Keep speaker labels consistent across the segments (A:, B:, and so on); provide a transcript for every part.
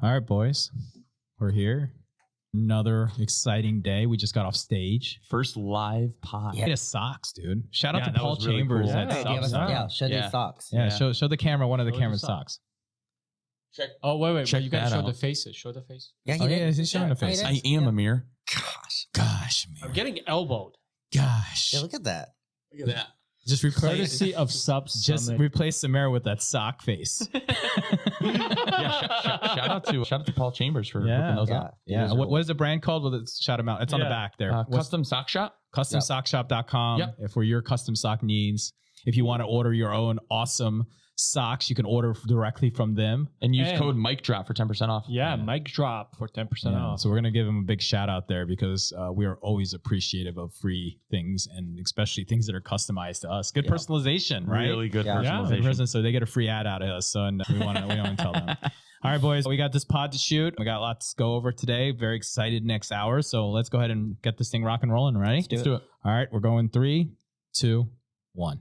A: All right, boys. We're here. Another exciting day. We just got off stage.
B: First live pod.
A: Yeah, socks, dude. Shout out to
B: that
A: Paul
B: was really
A: Chambers.
B: cool.
A: At
C: Show these socks.
A: Show the camera one of the
D: Show
A: camera's
D: the
A: socks.
D: Check. Oh, wait.
B: Check
D: You gotta
B: that
D: show
B: out.
D: the faces. Show the face.
C: Yeah,
A: He's showing the face.
B: I am Amer.
A: Gosh,
D: I'm
A: man.
D: getting elbowed.
A: Gosh.
C: Yeah, look at that.
D: Look at that.
A: Just replace
D: Courtesy of Subs.
A: Just
D: Summit.
A: replace Samara with that sock face.
B: Shout out to Paul Chambers for hooking those up.
A: Yeah. What is the brand called? Well, let's shout them out. It's on the back there.
B: Custom Sock Shop.
A: CustomSockShop.com.
B: Yep.
A: For your custom sock needs. If you want to order your own awesome socks, you can order directly from them.
B: And use code MicDrop for 10% off.
D: Yeah, mic drop for 10% off.
A: So we're going to give them a big shout out there because we are always appreciative of free things and especially things that are customized to us. Good personalization, right?
B: Really good
A: Good
B: personalization.
A: so they get a free ad out of us. So and we want to tell them. All right, boys, we got this pod to shoot. We got lots to go over today. Very excited next hour. So let's go ahead and get this thing rock and rolling. Ready?
B: Let's do it.
A: All right, we're going 3, 2, 1.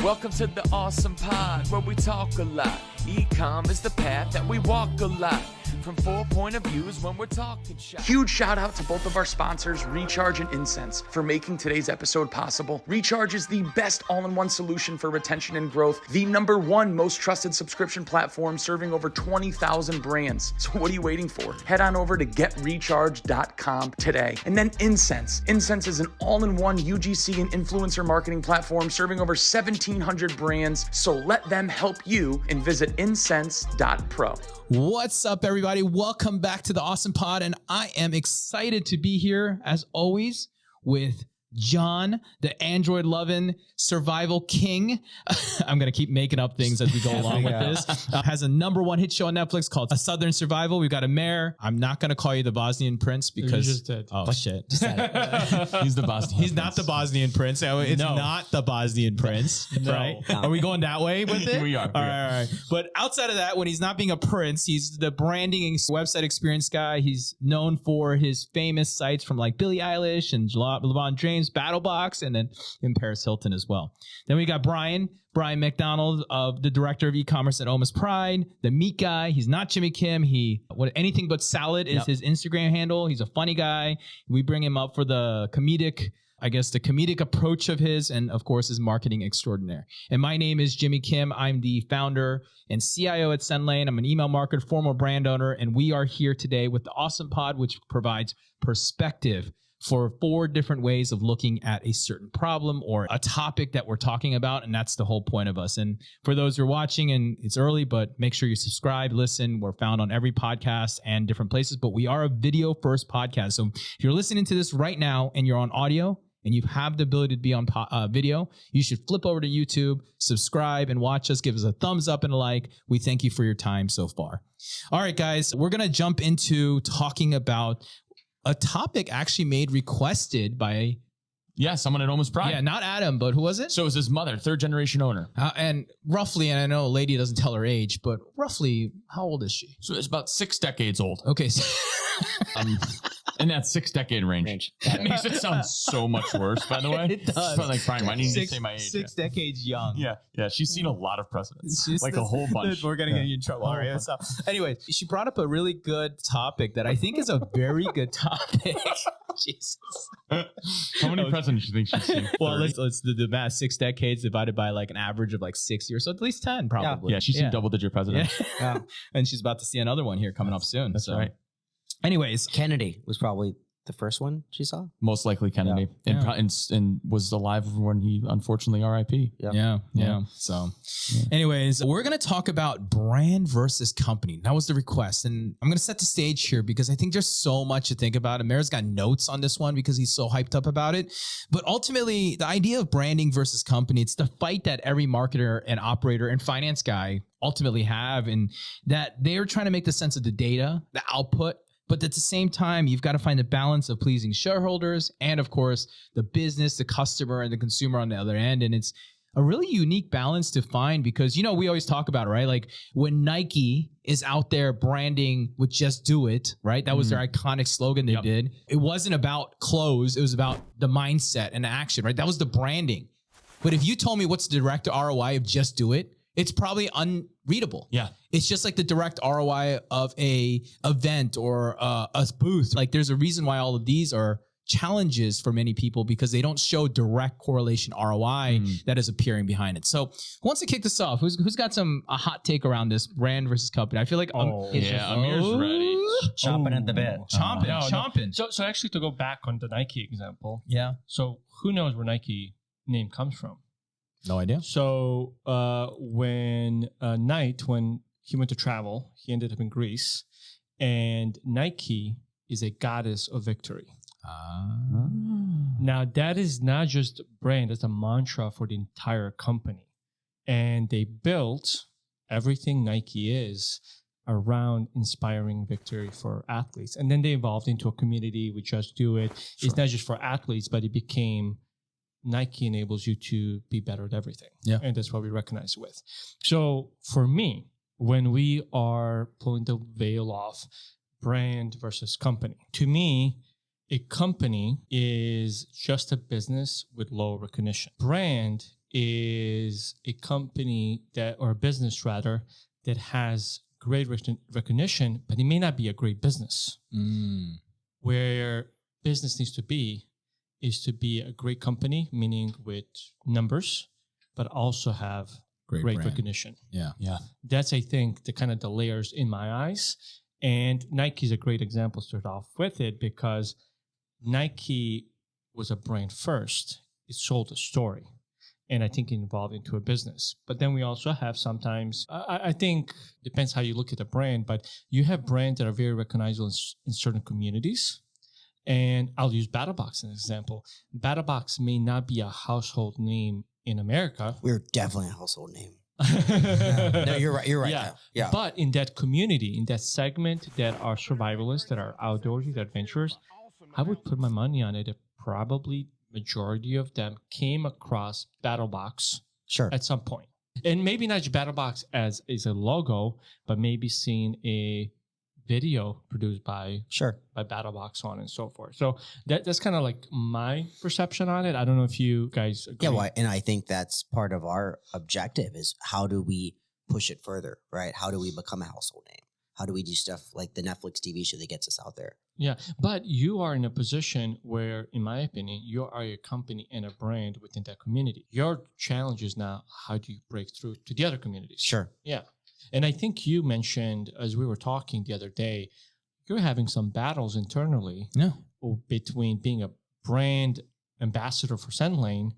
E: Welcome to the Awesome Pod, where we talk a lot. E-com is the path that we walk a lot. From 4 point of views when we're talking shop. Huge shout out to both of our sponsors, Recharge and Incense, for making today's episode possible. Recharge is the best all-in-one solution for retention and growth, the #1 most trusted subscription platform serving over 20,000 brands. So what are you waiting for? Head on over to getrecharge.com today. And then Incense. Incense is an all-in-one UGC and influencer marketing platform serving over 1,700 brands. So let them help you and visit incense.pro.
A: What's up, everybody? Welcome back to the Awesome Pod, and I am excited to be here, as always, with John, the Android-loving survival king. I'm going to keep making up things as we go along with this. Has a #1 hit show on Netflix called A Southern Survival. We've got Amer. I'm not going to call you the Bosnian prince because...
D: You just did.
A: Oh, shit.
B: He's the Bosnian.
A: He's not the Bosnian prince. It's not the Bosnian prince, right? Are we going that way with it?
B: We are.
A: All right. But outside of that, when he's not being a prince, he's the branding and website experience guy. He's known for his famous sites from like Billie Eilish and LeBron James, BattleBox, and then in Paris Hilton as well. Then we got Bryan MacDonald, the director of e-commerce at Almost Pride, the meat guy. He's not Jimmy Kim. Anything but salad is his Instagram handle. He's a funny guy. We bring him up for the comedic approach of his, and of course his marketing extraordinaire. And my name is Jimmy Kim. I'm the founder and CIO at Sendlane. I'm an email marketer, former brand owner, and we are here today with the Awesome Pod, which provides perspective for 4 different ways of looking at a certain problem or a topic that we're talking about. And that's the whole point of us. And for those who are watching, and it's early, but make sure you subscribe, listen. We're found on every podcast and different places, but we are a video first podcast. So if you're listening to this right now and you're on audio and you have the ability to be on video, you should flip over to YouTube, subscribe and watch us. Give us a thumbs up and a like. We thank you for your time so far. All right, guys, we're going to jump into talking about a topic actually requested by...
B: Yeah, someone at Almost Pride.
A: Yeah, not Adam, but who was it?
B: So it was his mother, 3rd generation owner.
A: And roughly, and I know a lady doesn't tell her age, but roughly, how old is she?
B: So it's about 6 decades old.
A: Okay. So
B: In that 6 decade range. That makes it sound so much worse, by the way.
A: It does.
B: But like, Brian, why didn't you say my age?
A: 6 decades young.
B: Yeah. She's seen a lot of presidents. Like a whole bunch.
A: We're going to get you in trouble. All right. So, anyway, she brought up a really good topic that I think is a very good topic. Jesus.
B: How many presidents do you think she's seen?
A: Well, let's do the math. 6 decades divided by like an average of like 6 years. So at least 10 probably.
B: Yeah, she's seen double-digit presidents.
A: Yeah. And she's about to see another one here coming up soon.
B: That's right.
A: Anyways.
C: Kennedy was probably the first one she saw.
B: Most likely Kennedy. And was alive when he unfortunately RIP.
A: Yeah. So anyways, we're going to talk about brand versus company. That was the request. And I'm going to set the stage here because I think there's so much to think about. Amer's got notes on this one because he's so hyped up about it. But ultimately, the idea of branding versus company, it's the fight that every marketer and operator and finance guy ultimately have, and that they're trying to make the sense of the data, the output. But at the same time, you've got to find the balance of pleasing shareholders and, of course, the business, the customer, and the consumer on the other end. And it's a really unique balance to find because, we always talk about it, right? Like when Nike is out there branding with Just Do It, right? That was their iconic slogan they did. It wasn't about clothes. It was about the mindset and the action, right? That was the branding. But if you told me what's the direct ROI of Just Do It, it's probably unreadable.
B: Yeah.
A: It's just like the direct ROI of a event or a booth. Like there's a reason why all of these are challenges for many people because they don't show direct correlation ROI that is appearing behind it. So who wants to kick this off? Who's got a hot take around this brand versus company? I feel like
B: Amir's ready.
C: Chomping at the bit.
A: Chomping.
D: So actually, to go back on the Nike example,
A: Yeah.
D: so who knows where Nike name comes from?
A: No idea.
D: So when he went to travel, he ended up in Greece, and Nike is a goddess of victory. Now that is not just a brand, that's a mantra for the entire company. And they built everything Nike is around inspiring victory for athletes. And then they evolved into a community with Just Do It. Sure. It's not just for athletes, but it became Nike enables you to be better at everything.
A: Yeah.
D: And that's what we recognize with. So for me, when we are pulling the veil off brand versus company, to me, a company is just a business with low recognition. Brand is a company or a business rather, that has great recognition, but it may not be a great business. Where business needs to be is to be a great company, meaning with numbers, but also have great recognition.
A: Yeah.
D: That's, I think, the layers in my eyes. And Nike is a great example to start off with it because Nike was a brand first. It sold a story. And I think it evolved into a business. But then we also have sometimes, I think, depends how you look at the brand, but you have brands that are very recognizable in certain communities. And I'll use BattlBox as an example. BattlBox may not be a household name in America.
C: We're definitely a household name. Yeah. No, you're right. You're right.
D: Yeah.
C: Yeah.
D: But in that community, in that segment that are survivalists, that are outdoorsy, that adventurers, I would put my money on it that probably majority of them came across BattlBox at some point. And maybe not just BattlBox as a logo, but maybe seeing a video produced by BattlBox, so on and so forth. So that's kind of like my perception on it. I don't know if you guys agree.
C: Yeah, well, and I think that's part of our objective is how do we push it further, right? How do we become a household name? How do we do stuff like the Netflix TV show that gets us out there?
D: Yeah, but you are in a position where, in my opinion, you are a company and a brand within that community. Your challenge is now, how do you break through to the other communities?
C: Sure.
D: Yeah. And I think you mentioned, as we were talking the other day, you're having some battles internally between being a brand ambassador for Sendlane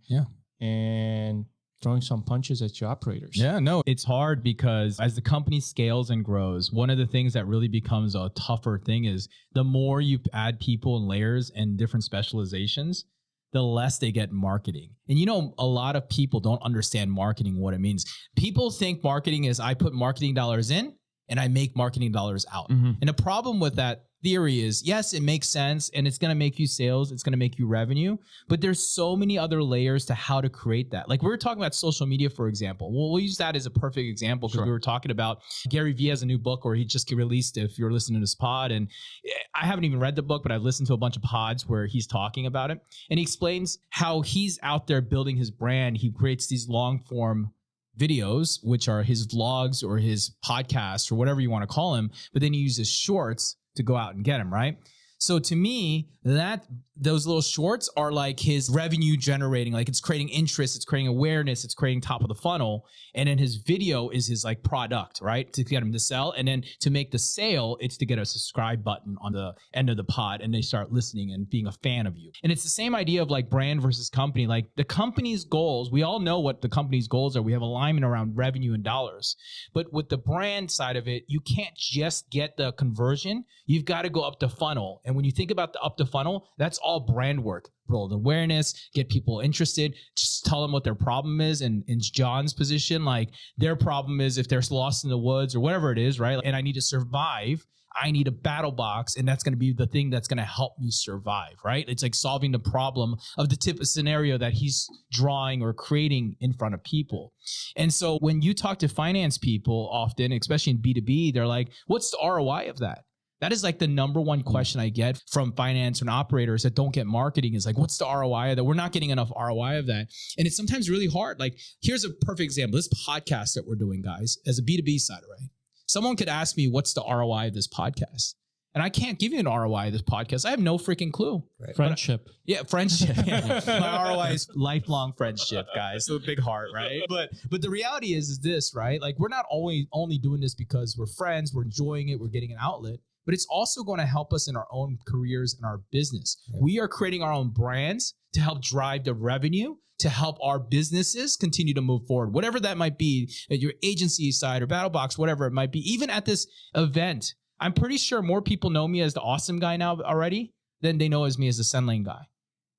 D: and throwing some punches at your operators.
A: Yeah, no, it's hard because as the company scales and grows, one of the things that really becomes a tougher thing is the more you add people and layers and different specializations, the less they get marketing. And a lot of people don't understand marketing, what it means. People think marketing is I put marketing dollars in and I make marketing dollars out. And the problem with that theory is, yes, it makes sense and it's going to make you sales, it's going to make you revenue, but there's so many other layers to how to create that. Like we were talking about social media, for example. Well, we'll use that as a perfect example because we were talking about Gary Vee has a new book, or he just released, if you're listening to this pod, and I haven't even read the book, but I've listened to a bunch of pods where he's talking about it. And he explains how he's out there building his brand. He creates these long form videos, which are his vlogs or his podcasts or whatever you want to call him, but then he uses shorts to go out and get him, right? So to me, those little shorts are like his revenue generating, like it's creating interest, it's creating awareness, it's creating top of the funnel. And then his video is his like product, right? To get him to sell. And then to make the sale, it's to get a subscribe button on the end of the pod and they start listening and being a fan of you. And it's the same idea of like brand versus company. Like the company's goals, we all know what the company's goals are. We have alignment around revenue and dollars. But with the brand side of it, you can't just get the conversion. You've got to go up the funnel. And when you think about the up the funnel, that's all brand work. Build awareness, get people interested, just tell them what their problem is. And in John's position, like their problem is if they're lost in the woods or whatever it is, right? And I need to survive. I need a BattlBox, and that's going to be the thing that's going to help me survive, right? It's like solving the problem of the type of scenario that he's drawing or creating in front of people. And so when you talk to finance people often, especially in B2B, they're like, what's the ROI of that? That is like the number one question I get from finance and operators that don't get marketing is like, what's the ROI of that? We're not getting enough ROI of that. And it's sometimes really hard. Like, here's a perfect example. This podcast that we're doing, guys, as a B2B side, right? Someone could ask me, what's the ROI of this podcast? And I can't give you an ROI of this podcast. I have no freaking clue.
C: Right.
D: Friendship.
A: Friendship. My ROI is lifelong friendship, guys. So a big heart, right? But the reality is this, right? Like, we're not only doing this because we're friends, we're enjoying it, we're getting an outlet, but it's also going to help us in our own careers and our business. Right. We are creating our own brands to help drive the revenue, to help our businesses continue to move forward, whatever that might be, at your agency side or BattleBox, whatever it might be. Even at this event, I'm pretty sure more people know me as the awesome guy now already than they know as me as the Sendlane guy.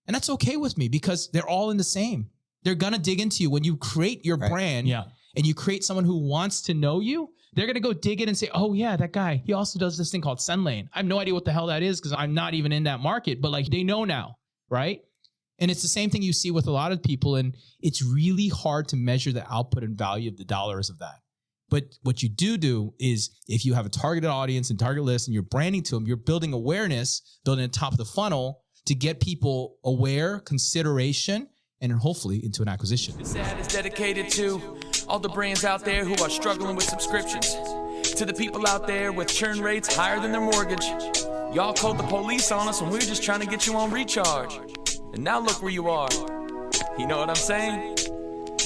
A: And that's okay with me because they're all in the same. They're going to dig into you. When you create your brand and you create someone who wants to know you, they're going to go dig in and say, oh yeah, that guy, he also does this thing called Sendlane. I have no idea what the hell that is because I'm not even in that market, but like they know now, right? And it's the same thing you see with a lot of people. And it's really hard to measure the output and value of the dollars of that. But what you do is if you have a targeted audience and target list and you're branding to them, you're building awareness, building the top of the funnel to get people aware, consideration, and hopefully into an acquisition.
E: This ad is dedicated to all the brands out there who are struggling with subscriptions, to the people out there with churn rates higher than their mortgage. Y'all called the police on us when we were just trying to get you on recharge. And now look where you are. You know what I'm saying?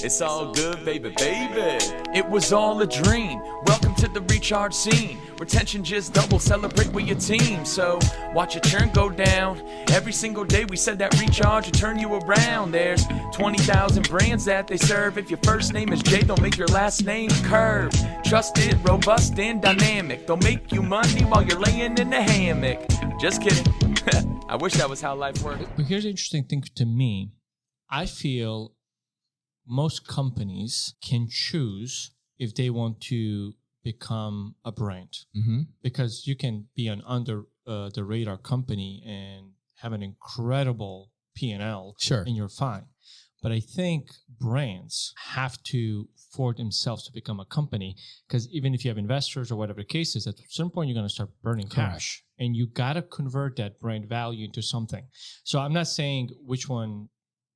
E: It's all good, baby, baby. It was all a dream. Welcome to the recharge scene. Retention just double, celebrate with your team. So watch your churn go down. Every single day we said that recharge will turn you around. There's 20,000 brands that they serve. If your first name is J, they'll make your last name Curve. Trusted, robust, and dynamic. They'll make you money while you're laying in the hammock. Just kidding. I wish that was how life worked.
D: But here's the interesting thing to me. I feel most companies can choose if they want to become a brand, because you can be an under the radar company and have an incredible P&L, and you're fine. But I think brands have to force themselves to become a company, because even if you have investors or whatever the case is, at a certain point you're going to start burning cash, and you got to convert that brand value into something. So I'm not saying which one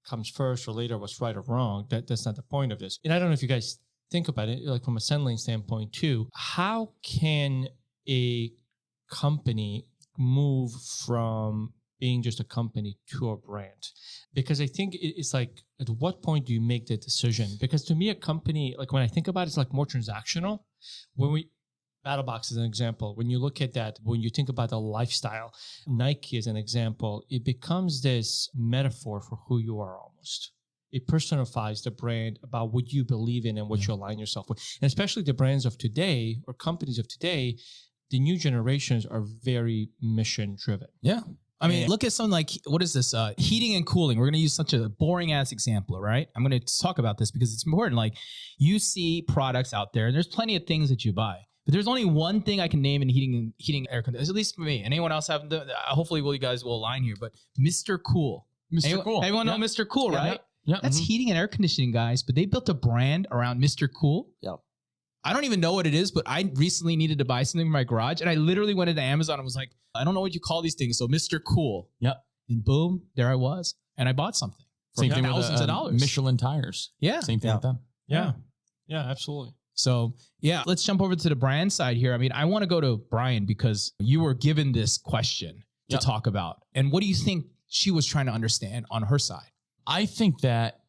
D: comes first or later, what's right or wrong. That's not the point of this. And I don't know if you guys think about it, like from a Sendlane standpoint too. How can a company move from being just a company to a brand? Because I think it's like, at what point do you make the decision? Because to me, a company, like when I think about it, it's like more transactional. When BattleBox is an example. When you look at that, when you think about the lifestyle, Nike is an example, it becomes this metaphor for who you are almost. It personifies the brand about what you believe in and what you align yourself with. And especially the brands of today or companies of today, the new generations are very mission driven.
A: Yeah. I mean, look at something like, what is this? Heating and cooling. We're going to use such a boring ass example, right? I'm going to talk about this because it's important. Like, you see products out there and there's plenty of things that you buy. But there's only one thing I can name in heating air conditioning, at least for me. Anyone else have hopefully you guys will align here, but Mr. Cool. Everyone know Mr. Cool, right?
B: Yeah.
A: That's heating and air conditioning, guys, but they built a brand around Mr. Cool.
C: Yeah.
A: I don't even know what it is, but I recently needed to buy something for my garage, and I literally went into Amazon and was like, I don't know what you call these things, so Mr. Cool.
B: Yep.
A: And boom, there I was, and I bought something for
B: Same thing
A: thousands
B: with,
A: of dollars.
B: Michelin tires.
A: Yeah.
B: Same thing with them.
D: Yeah, absolutely.
A: So yeah, let's jump over to the brand side here. I mean, I want to go to Bryan because you were given this question to talk about. And what do you think she was trying to understand on her side?
B: I think that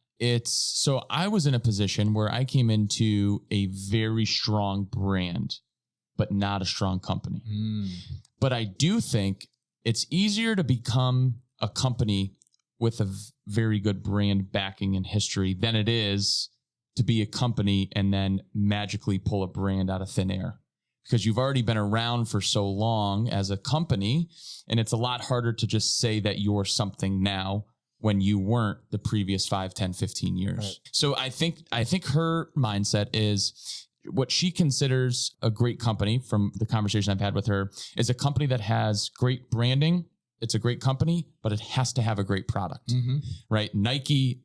B: so I was in a position where I came into a very strong brand, but not a strong company. But I do think it's easier to become a company with a very good brand backing and history than it is to be a company and then magically pull a brand out of thin air, because you've already been around for so long as a company. And it's a lot harder to just say that you're something now when you weren't the previous 5, 10, 15 years. Right. So I think her mindset is what she considers a great company, from the conversation I've had with her, is a company that has great branding. It's a great company, but it has to have a great product, right? Nike,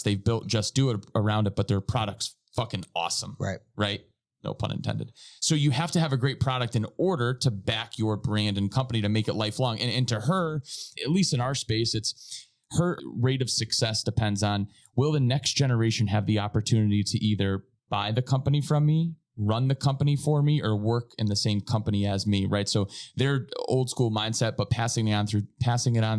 B: they've built Just Do It around it, but their product's fucking awesome.
C: Right.
B: Right. No pun intended. So you have to have a great product in order to back your brand and company to make it lifelong. And to her, at least in our space, it's her rate of success depends on, will the next generation have the opportunity to either buy the company from me, run the company for me, or work in the same company as me, right? So they're old school mindset, but passing it on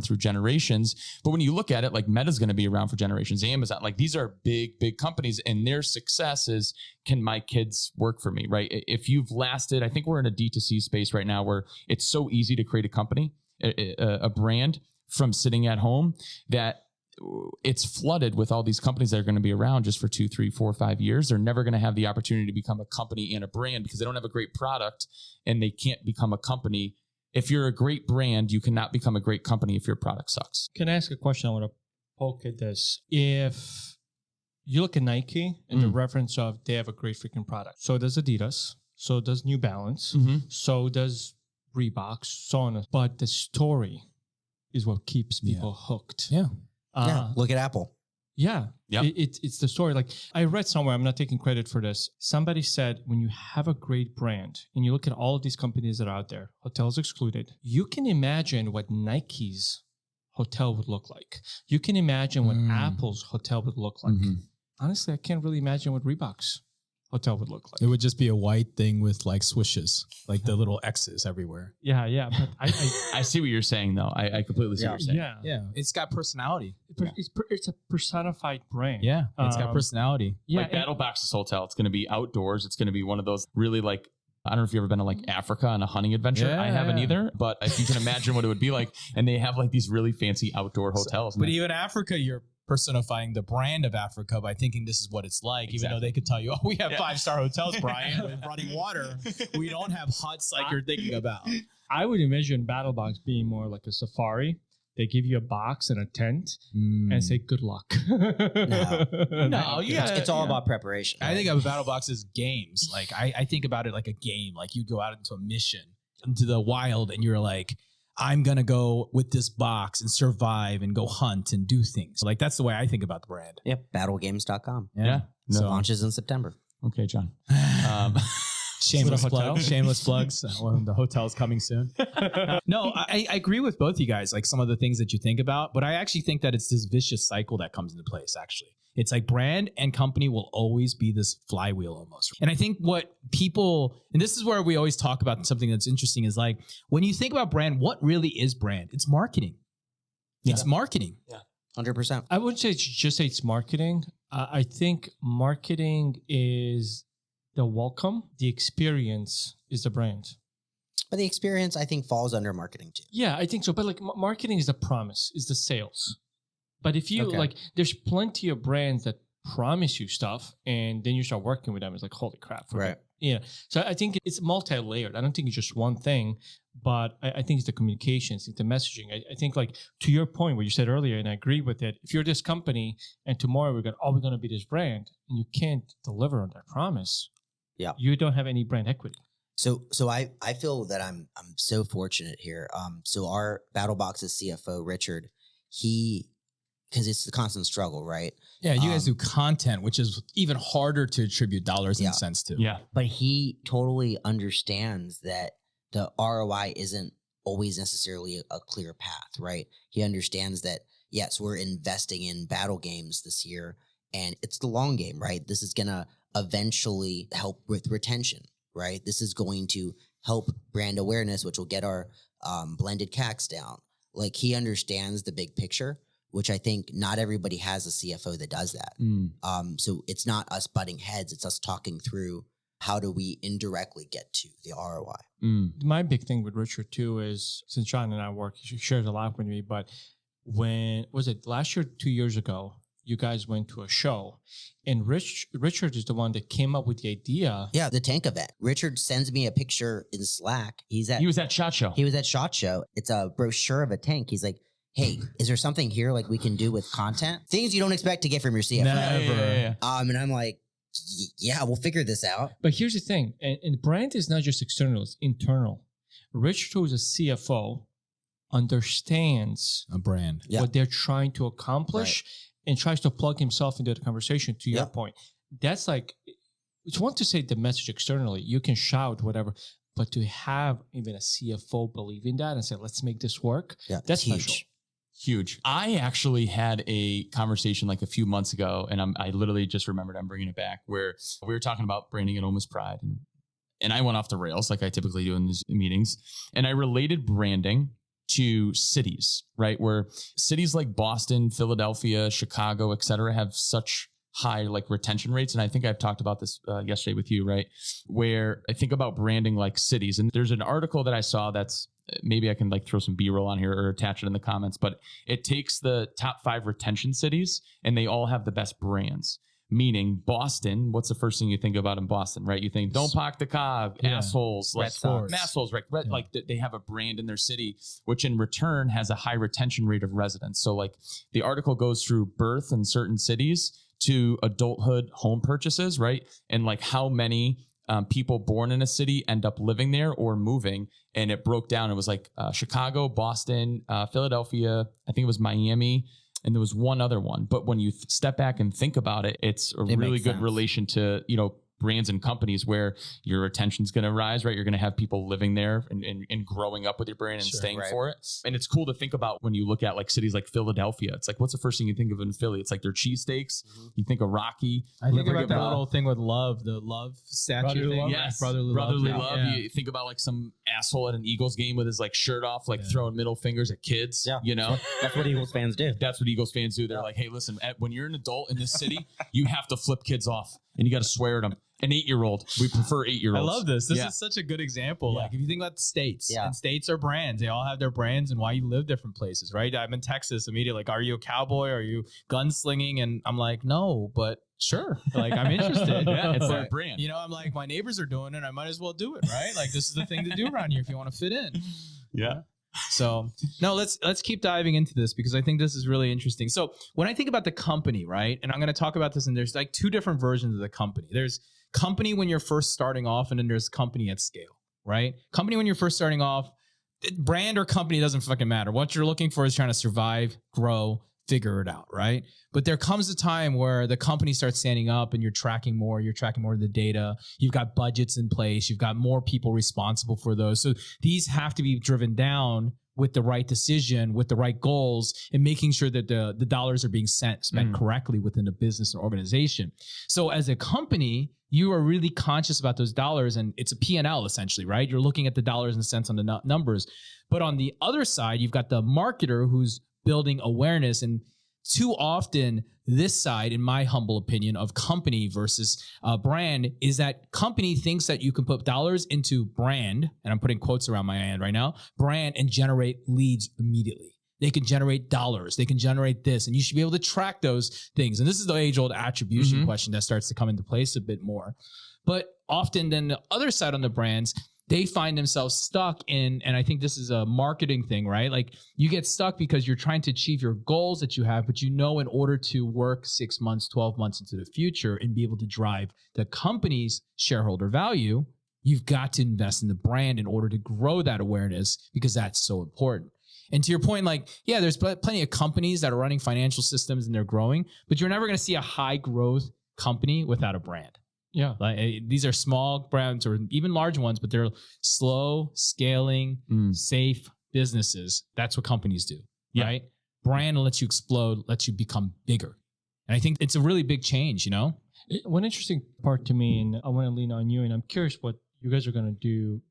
B: through generations. But when you look at it, like Meta's going to be around for generations, Amazon, like these are big companies, and their success is, can my kids work for me, right? If you've lasted, I think we're in a D2C space right now where it's so easy to create a company, a brand from sitting at home, that it's flooded with all these companies that are going to be around just for 2, 3, 4, 5 years. They're never going to have the opportunity to become a company and a brand because they don't have a great product, and they can't become a company. If you're a great brand, you cannot become a great company if your product sucks.
D: Can I ask a question? I want to poke at this. If you look at Nike and the reference of they have a great freaking product. So does Adidas. So does New Balance. So does Reebok. So on. But the story is what keeps people hooked.
A: Yeah.
C: Look at Apple.
D: Yeah.
B: Yep.
D: It's the story. Like I read somewhere, I'm not taking credit for this. Somebody said, when you have a great brand and you look at all of these companies that are out there, hotels excluded, you can imagine what Nike's hotel would look like. You can imagine what Apple's hotel would look like. Honestly, I can't really imagine what Reebok's hotel would look like.
A: It would just be a white thing with like swishes, like the little X's everywhere.
D: Yeah. But
B: I see what you're saying, though. I completely see what you're saying.
D: Yeah.
A: It's got personality.
D: It's a personified brand.
A: Yeah, it's got personality.
B: Yeah, like BattleBox's hotel. It's going to be outdoors. It's going to be one of those really like, I don't know if you've ever been to like Africa on a hunting adventure. I haven't either, but if you can imagine what it would be like. And they have like these really fancy outdoor hotels.
A: But even Africa, you're personifying the brand of Africa by thinking this is what it's like, even though they could tell you, oh, we have 5-star hotels, Brian, with running water. We don't have huts like you're thinking about.
D: I would envision BattleBox being more like a safari. They give you a box and a tent and say, good luck.
C: No, it's all about preparation.
A: I think of BattleBox as games. Like I think about it like a game. Like you go out into a mission into the wild and you're like, I'm going to go with this box and survive and go hunt and do things. Like that's the way I think about the brand.
C: Yep. Battlegames.com.
B: Yeah.
C: So launches in September.
B: Okay, John.
A: Shameless plugs. Well, the hotel's coming soon. No, I agree with both you guys, like some of the things that you think about, but I actually think that it's this vicious cycle that comes into place, actually. It's like brand and company will always be this flywheel almost. And I think what people, and this is where we always talk about something that's interesting, is like, when you think about brand, what really is brand? It's marketing. It's marketing.
C: Yeah. 100%.
D: I wouldn't say it's marketing. I think marketing is the welcome. The experience is the brand.
C: But the experience, I think, falls under marketing too.
D: Yeah, I think so. But like marketing is the promise, is the sales. But if you like, there's plenty of brands that promise you stuff and then you start working with them. It's like, holy crap.
C: Right.
D: Yeah. So I think it's multi-layered. I don't think it's just one thing, but I think it's the communications, it's the messaging. I think like to your point, what you said earlier, and I agree with it. If you're this company and tomorrow we're going to be this brand and you can't deliver on that promise, you don't have any brand equity.
C: So I feel that I'm so fortunate here. So our BattleBox's CFO, Richard, because it's the constant struggle, right?
A: Yeah, you guys do content, which is even harder to attribute dollars and cents to.
B: Yeah.
C: But he totally understands that the ROI isn't always necessarily a clear path, right? He understands that, yes, we're investing in battle games this year, and it's the long game, right? This is going to eventually help with retention, right? This is going to help brand awareness, which will get our blended CACs down. Like, he understands the big picture, which I think not everybody has a CFO that does that. So it's not us butting heads. It's us talking through how do we indirectly get to the ROI.
D: My big thing with Richard too is, since John and I work, he shares a lot with me, but when, was it last year, 2 years ago, you guys went to a show and Richard is the one that came up with the idea.
C: Yeah, the tank event. Richard sends me a picture in Slack. He was at
B: SHOT Show.
C: He was at SHOT Show. It's a brochure of a tank. He's like, hey, is there something here like we can do with content? Things you don't expect to get from your CFO.
A: Never.
C: And I'm like, yeah, we'll figure this out.
D: But here's the thing, and brand is not just external, it's internal. Richard, who's a CFO, understands
A: A brand.
D: what they're trying to accomplish and tries to plug himself into the conversation, to your point. That's like, it's one to say the message externally. You can shout whatever, but to have even a CFO believe in that and say, let's make this work, that's
C: huge.
D: special.
B: Huge. I actually had a conversation like a few months ago, and I literally just remembered, I'm bringing it back, where we were talking about branding at Almost Pride. And I went off the rails like I typically do in these meetings. And I related branding to cities, right? Where cities like Boston, Philadelphia, Chicago, et cetera, have such high like retention rates. And I think I've talked about this yesterday with you, right? Where I think about branding like cities. And there's an article that I saw that's, maybe I can like throw some B-roll on here or attach it in the comments, but it takes the top 5 retention cities and they all have the best brands. Meaning Boston, what's the first thing you think about in Boston, right? You think don't park the car, assholes, like assholes, right? Like they have a brand in their city, which in return has a high retention rate of residents. So like the article goes through birth in certain cities to adulthood home purchases, right? And like how many people born in a city end up living there or moving. And it broke down. It was like Chicago, Boston, Philadelphia, I think it was Miami, and there was one other one. But when you step back and think about it, it's a really good relation to, brands and companies where your retention's going to rise, right? You're going to have people living there and growing up with your brand and staying for it. And it's cool to think about when you look at like cities like Philadelphia. It's like, what's the first thing you think of in Philly? It's like their cheesesteaks. Mm-hmm. You think of Rocky.
A: I think about that little thing with love, the love statue thing.
B: Yes.
A: Brotherly love.
B: Yeah. You think about like some asshole at an Eagles game with his like shirt off, like throwing middle fingers at kids,
C: That's what Eagles fans do.
B: That's what Eagles fans do. They're like, hey, listen, when you're an adult in this city, you have to flip kids off and you got to swear at them. An 8-year-old. We prefer 8-year-olds.
A: I love this. This is such a good example. Like if you think about states, and states are brands. They all have their brands and why you live different places, right? I'm in Texas immediately. Like, are you a cowboy? Are you gunslinging? And I'm like, no, but sure. Like, I'm interested.
B: It's their brand.
A: I'm like, my neighbors are doing it. I might as well do it, right? Like, this is the thing to do around here if you want to fit in.
B: Yeah.
A: So no, let's keep diving into this because I think this is really interesting. So when I think about the company, right, and I'm going to talk about this, and there's like 2 different versions of the company. There's company when you're first starting off, and then there's company at scale, right? Company when you're first starting off, brand or company doesn't fucking matter. What you're looking for is trying to survive, grow, figure it out, right? But there comes a time where the company starts standing up and you're tracking more of the data. You've got budgets in place. You've got more people responsible for those. So these have to be driven down with the right decision, with the right goals, and making sure that the dollars are being spent correctly within the business or organization. So as a company, you are really conscious about those dollars, and it's a P&L essentially, right? You're looking at the dollars and cents on the numbers. But on the other side, you've got the marketer who's building awareness. And too often, this side, in my humble opinion, of company versus brand is that company thinks that you can put dollars into brand, and I'm putting quotes around my hand right now, brand, and generate leads immediately. They can generate dollars. They can generate this, and you should be able to track those things. And this is the age-old attribution question that starts to come into place a bit more. But often then the other side on the brands, they find themselves stuck in, and I think this is a marketing thing, right? Like you get stuck because you're trying to achieve your goals that you have, but in order to work 6 months, 12 months into the future and be able to drive the company's shareholder value, you've got to invest in the brand in order to grow that awareness because that's so important. And to your point, like, yeah, there's plenty of companies that are running financial systems and they're growing, but you're never going to see a high growth company without a brand.
D: Yeah.
A: Like, these are small brands or even large ones, but they're slow scaling, safe businesses. That's what companies do, right? Brand lets you explode, lets you become bigger. And I think it's a really big change,
D: One interesting part to me, and I want to lean on you, and I'm curious what you guys are going to do.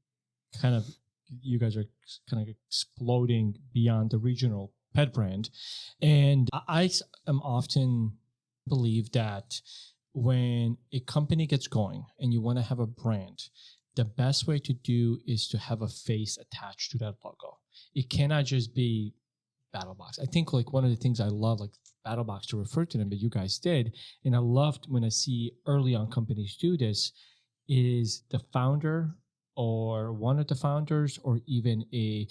D: You guys are kind of exploding beyond the regional pet brand. And I am often believe that when a company gets going and you want to have a brand, the best way to do is to have a face attached to that logo. It cannot just be BattlBox. I think like one of the things I love, like BattlBox to refer to them, that you guys did, and I loved when I see early on companies do this, is the founder or one of the founders or even a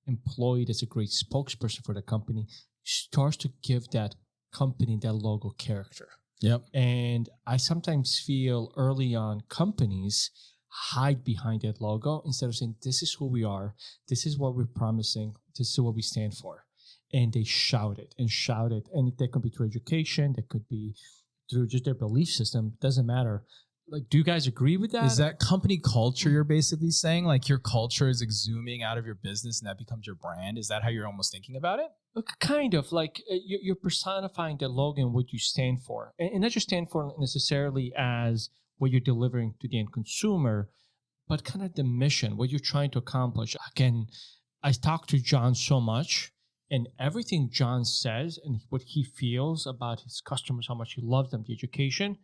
D: employee that's a great spokesperson for the company starts to give that company that logo character.
A: Yep.
D: And I sometimes feel early on companies hide behind that logo instead of saying, this is who we are. This is what we're promising. This is what we stand for. And they shout it. And that could be through education. That could be through just their belief system. Doesn't matter. Like, do you guys agree with that?
A: Is that company culture you're basically saying? Like your culture is exhuming out of your business and that becomes your brand? Is that how you're almost thinking about it?
D: Kind of like you're personifying the logo and what you stand for. And not just stand for necessarily as what you're delivering to the end consumer, but kind of the mission, what you're trying to accomplish. Again, I talk to John so much, and everything John says and what he feels about his customers, how much he loves them, the education.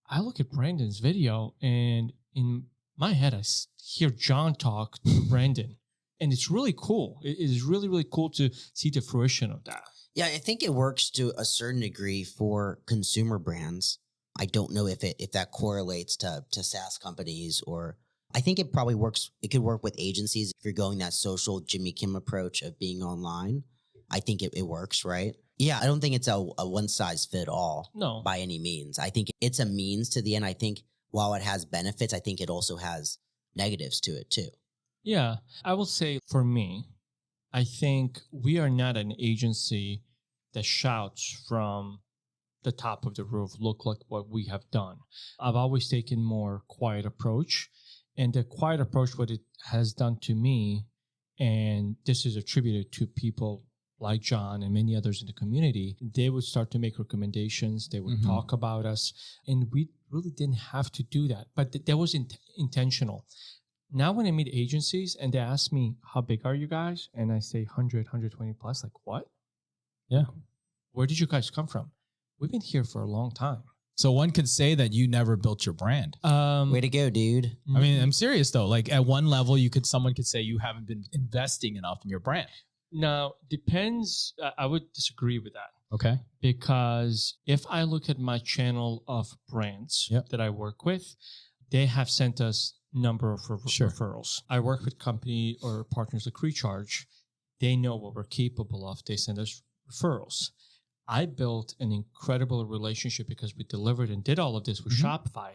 D: I look at Brandon's video, and in my head, I hear John talk to Brandon, and it's really cool. It is really, really cool to see the fruition of that.
C: Yeah, I think it works to a certain degree for consumer brands. I don't know if that correlates to SaaS companies, or I think it probably works. It could work with agencies if you're going that social Jimmy Kim approach of being online. I think it works, right? Yeah, I don't think it's a one size fit all.
D: No,
C: by any means. I think it's a means to the end. I think while it has benefits, I think it also has negatives to it too.
D: Yeah, I will say for me, I think we are not an agency that shouts from the top of the roof, look like what we have done. I've always taken more quiet approach, and the quiet approach, what it has done to me, and this is attributed to people like John and many others in the community, they would start to make recommendations. They would talk about us, and we really didn't have to do that, but that was intentional. Now when I meet agencies and they ask me, how big are you guys? And I say 100, 120 plus, like what?
A: Yeah.
D: Where did you guys come from? We've been here for a long time.
A: So one could say that you never built your brand.
C: Way to go, dude.
A: I mean, I'm serious though. Like at one level, someone could say you haven't been investing enough in your brand.
D: Now, depends. I would disagree with that.
A: Okay.
D: Because if I look at my channel of brands that I work with, they have sent us number of referrals. I work with company or partners like Recharge. They know what we're capable of. They send us referrals. I built an incredible relationship because we delivered and did all of this with Shopify.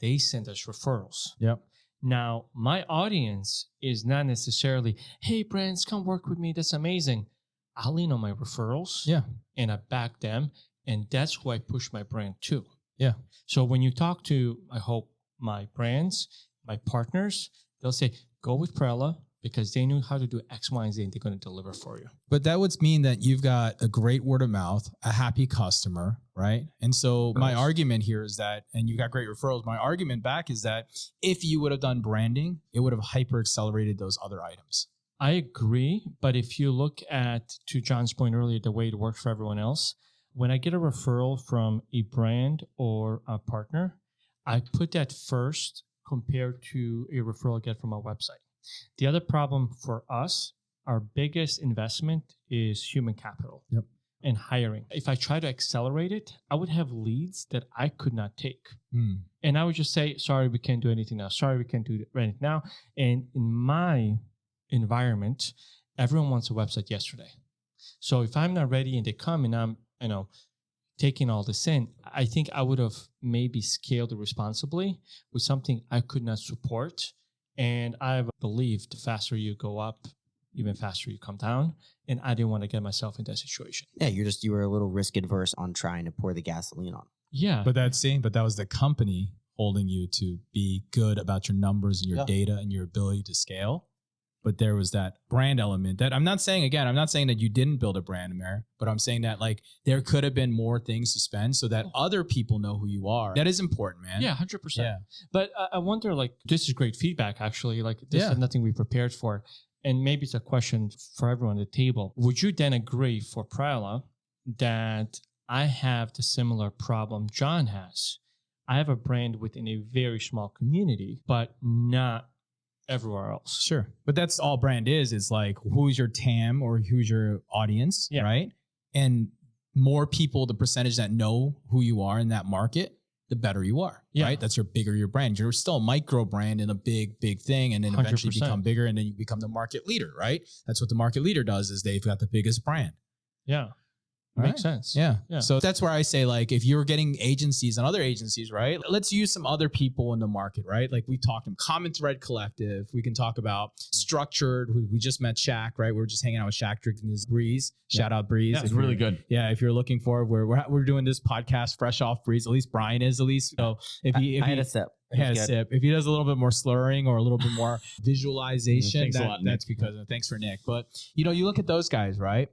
D: They send us referrals.
A: Yep.
D: Now, my audience is not necessarily, hey, brands, come work with me. That's amazing. I lean on my referrals and I back them. And that's who I push my brand to.
A: Yeah.
D: So when you talk to, I hope, my brands, my partners, they'll say, go with Praella because they knew how to do X, Y, and Z and they're going to deliver for you.
A: But that would mean that you've got a great word of mouth, a happy customer, right? And so my argument here is that, and you got great referrals. My argument back is that if you would have done branding, it would have hyper accelerated those other items.
D: I agree. But if you look at, to John's point earlier, the way it works for everyone else, when I get a referral from a brand or a partner, I put that first compared to a referral I get from a website. The other problem for us, our biggest investment is human capital and hiring. If I try to accelerate it, I would have leads that I could not take. And I would just say, sorry, we can't do anything now. Sorry, we can't do anything now. And in my environment, everyone wants a website yesterday. So if I'm not ready and they come and I'm, taking all this in, I think I would have maybe scaled it responsibly with something I could not support. And I believe the faster you go up, even faster you come down. And I didn't want to get myself in that situation.
C: Yeah, you were a little risk adverse on trying to pour the gasoline on.
D: Yeah.
A: But that was the company holding you to be good about your numbers and your data and your ability to scale. But there was that brand element that I'm not saying that you didn't build a brand, Amer, but I'm saying that like there could have been more things to spend so that other people know who you are. That is important, man.
D: Yeah, 100%.
A: Yeah.
D: But I wonder, like, this is great feedback, actually. Like, this is nothing we prepared for. And maybe it's a question for everyone at the table. Would you then agree for Praella that I have the similar problem John has? I have a brand within a very small community, but not everywhere else.
A: Sure. But that's all brand is. It's like, who's your TAM or who's your audience, right? And more people, the percentage that know who you are in that market, the better you are, right? That's bigger your brand. You're still a micro brand in a big, big thing. And then eventually
D: 100%.
A: become bigger and then you become the market leader, right? That's what the market leader does is they've got the biggest brand.
D: Yeah. Makes sense.
A: Yeah.
D: Yeah.
A: So that's where I say, like, if you're getting agencies and other agencies, right? Let's use some other people in the market, right? Like we talked about Common Thread Collective. We can talk about Structured. We just met Shaq, right? We were just hanging out with Shaq drinking his Breeze. Shout out Breeze.
B: Yeah, it's really good.
A: Yeah. If you're looking for, we're doing this podcast fresh off Breeze. At least Brian is, at least. So if he
C: I had a sip. It
A: had
C: was
A: a
C: good.
A: sip. If he does a little bit more slurring or a little bit more visualization,
B: Thanks a lot, Nick.
A: that's because of, thanks for Nick. But you look at those guys, right?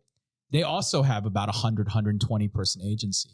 A: They also have about 120 person agency,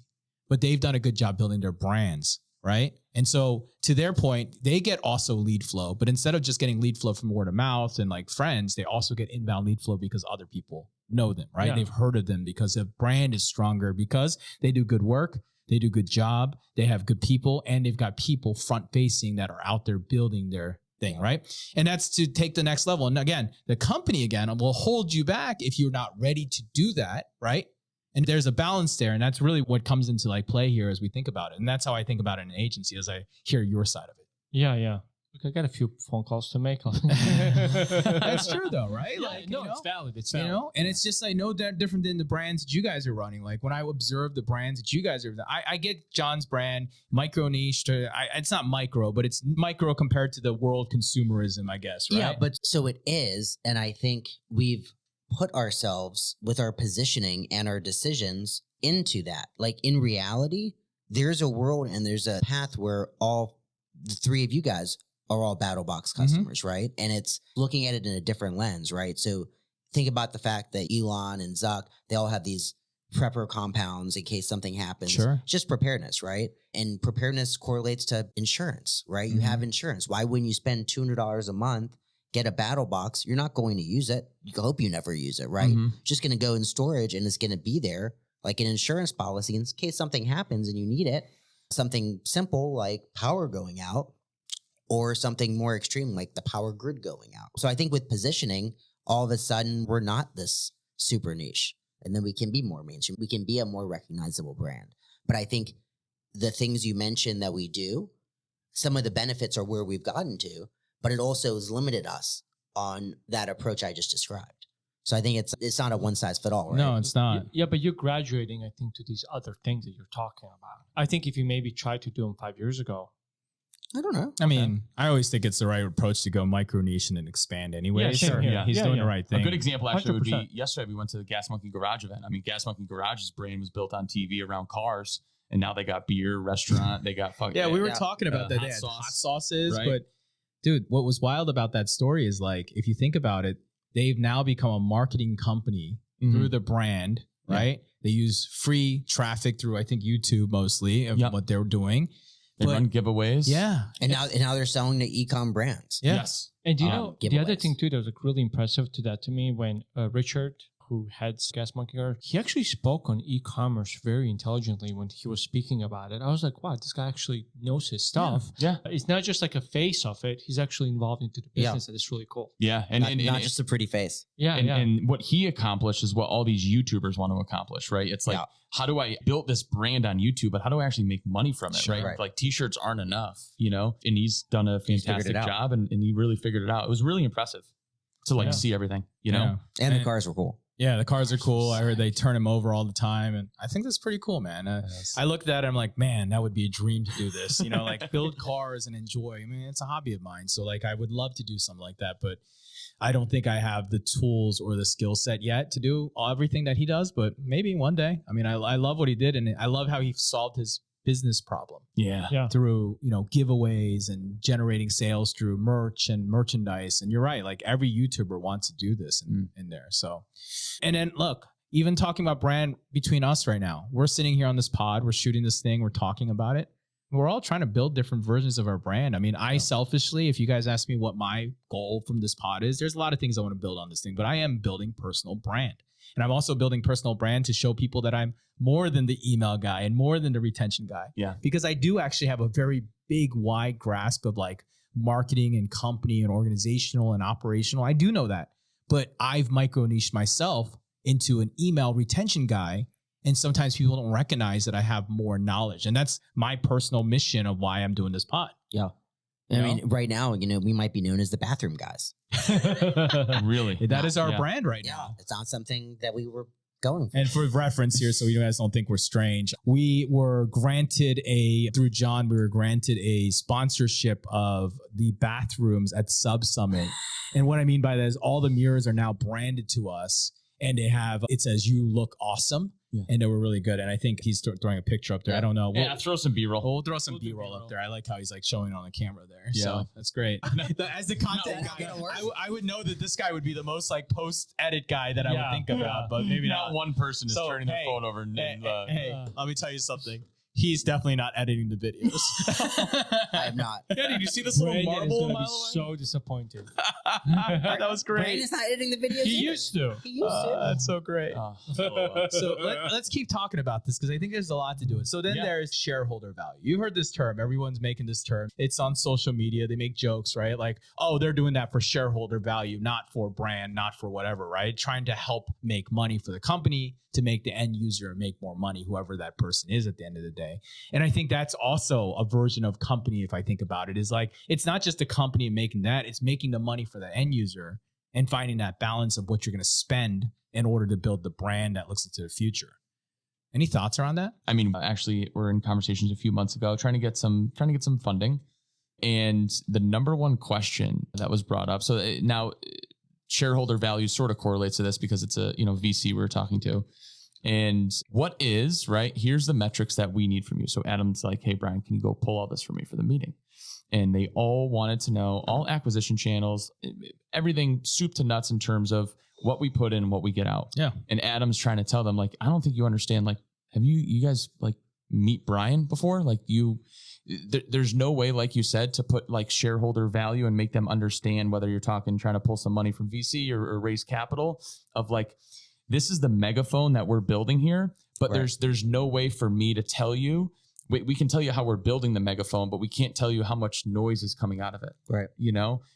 A: but they've done a good job building their brands, right? And so to their point, they get also lead flow, but instead of just getting lead flow from word of mouth and like friends, they also get inbound lead flow because other people know them, right?
D: Yeah.
A: They've heard of them because the brand is stronger, because they do good work. They do a good job. They have good people, and they've got people front facing that are out there building their thing, right? And that's to take the next level. And again, the company will hold you back if you're not ready to do that, right? And there's a balance there. And that's really what comes into like play here as we think about it. And that's how I think about it in an agency as I hear your side of it.
D: Yeah. Look, I got a few phone calls to make.
A: That's true though, right?
D: Yeah,
A: Like,
D: no, it's valid. It's valid.
A: And it's just like no different than the brands that you guys are running. Like when I observe the brands that you guys are, I get John's brand, micro niche. It's not micro, but it's micro compared to the world consumerism, I guess, right?
C: Yeah, but so it is. And I think we've put ourselves with our positioning and our decisions into that. Like in reality, there's a world and there's a path where all the three of you guys are all BattlBox customers, right? And it's looking at it in a different lens, right? So think about the fact that Elon and Zuck, they all have these prepper compounds in case something happens.
A: Sure.
C: Just preparedness, right? And preparedness correlates to insurance, right? You have insurance. Why wouldn't you spend $200 a month, get a BattlBox? You're not going to use it. You hope you never use it, right? Just going to go in storage and it's going to be there like an insurance policy in case something happens and you need it. Something simple like power going out, or something more extreme like the power grid going out. So I think with positioning, all of a sudden we're not this super niche, and then we can be more mainstream. We can be a more recognizable brand. But I think the things you mentioned that we do, some of the benefits are where we've gotten to, but it also has limited us on that approach I just described. So I think it's not a one size fit all, right?
A: No, it's not.
D: Yeah, but you're graduating, I think, to these other things that you're talking about. I think if you maybe tried to do them 5 years ago.
C: I don't know.
A: I mean, I always think it's the right approach to go micro niche and then expand anyway.
D: Yeah, sure.
B: Yeah.
A: He's doing the right thing.
B: A good example actually would
D: 100%.
B: be yesterday we went to the Gas Monkey Garage event. I mean, Gas Monkey Garage's brand was built on TV around cars, and now they got beer, restaurant, they got fucking.
A: Yeah, we were talking about that.
B: hot
A: They had
B: sauce,
A: hot sauces,
B: right?
A: but dude, what was wild about that story is like, if you think about it, they've now become a marketing company through the brand, right? They use free traffic through, I think, YouTube mostly of what they're doing.
B: They run giveaways.
A: Yeah.
C: And now they're selling to e-com brands.
A: Yeah.
B: Yes.
D: And do you know, the other
C: giveaways.
D: thing too that was like really impressive to that to me when Richard, who heads Gas Monkey Garage, he actually spoke on e-commerce very intelligently when he was speaking about it. I was like, wow, this guy actually knows his stuff.
B: Yeah.
D: It's not just like a face of it. He's actually involved into the
C: Yeah.
D: business. That is really cool.
B: Yeah. And
C: Not just a pretty face.
D: Yeah.
B: and what he accomplished is what all these YouTubers want to accomplish, right? It's like, how do I build this brand on YouTube, but how do I actually make money from it, right? Like t-shirts aren't enough, And he's done a fantastic job and he really figured it out. It was really impressive to see everything,
A: Yeah.
C: And the cars were cool.
A: Yeah, the cars are cool. I heard they turn them over all the time. And I think that's pretty cool, man. I looked at it, I'm like, man, that would be a dream to do this. Like build cars and enjoy. I mean, it's a hobby of mine. So like I would love to do something like that. But I don't think I have the tools or the skill set yet to do everything that he does. But maybe one day. I mean, I love what he did. And I love how he solved his business problem.
B: Yeah.
A: Through, giveaways and generating sales through merch and merchandise. And you're right. Like every YouTuber wants to do this in there. So, and then look, even talking about brand between us right now, we're sitting here on this pod, we're shooting this thing, we're talking about it. We're all trying to build different versions of our brand. I mean, I selfishly, if you guys ask me what my goal from this pod is, there's a lot of things I want to build on this thing, but I am building personal brand. And I'm also building personal brand to show people that I'm more than the email guy and more than the retention guy.
B: Yeah.
A: Because I do actually have a very big, wide grasp of like marketing and company and organizational and operational. I do know that, but I've micro niched myself into an email retention guy. And sometimes people don't recognize that I have more knowledge. And that's my personal mission of why I'm doing this pod.
C: Yeah. I mean, right now, we might be known as the bathroom guys.
B: Really?
A: That is our brand right
C: Yeah.
A: now.
C: It's not something that we were going for.
A: And for reference here, so you guys don't think we're strange, we were granted through John, we were granted a sponsorship of the bathrooms at Sub Summit. And what I mean by that is all the mirrors are now branded to us, and it says "You look awesome." Yeah. And they were really good. And I think he's throwing a picture up there. I don't know.
B: Yeah, throw some B-roll.
A: We'll throw some B-roll up there. I like how he's like showing it on the camera there. Yeah. So that's great. As the content guy, I would know that this guy would be the most like post-edit guy that I would think about, but maybe not.
B: One person is turning their phone over.
A: Hey, let me tell you something. He's definitely not editing the videos.
C: I am not.
B: Yeah, did you see this little marble a mile away?
D: So disappointed.
A: That was great.
C: Brandon is not editing the videos.
D: He used to.
A: That's so great. So let's keep talking about this because I think there's a lot to do it. So then there's shareholder value. You heard this term. Everyone's making this term. It's on social media. They make jokes, right? Like, oh, they're doing that for shareholder value, not for brand, not for whatever, right? Trying to help make money for the company to make the end user make more money, whoever that person is at the end of the day. And I think that's also a version of company, if I think about it, is like, it's not just a company making that, it's making the money for the end user and finding that balance of what you're going to spend in order to build the brand that looks into the future. Any thoughts around that?
B: I mean, actually, we're in conversations a few months ago trying to get some funding. And the number one question that was brought up, so now shareholder value sort of correlates to this because it's a VC we're talking to. And what is, right? Here's the metrics that we need from you. So Adam's like, hey, Bryan, can you go pull all this for me for the meeting? And they all wanted to know all acquisition channels, everything soup to nuts in terms of what we put in and what we get out.
A: Yeah.
B: And Adam's trying to tell them, like, I don't think you understand. Like, have you guys like meet Bryan before? Like there's no way, like you said, to put like shareholder value and make them understand whether you're trying to pull some money from VC or raise capital of like, this is the megaphone that we're building here, but there's no way for me to tell you. We can tell you how we're building the megaphone, but we can't tell you how much noise is coming out of it.
C: Right.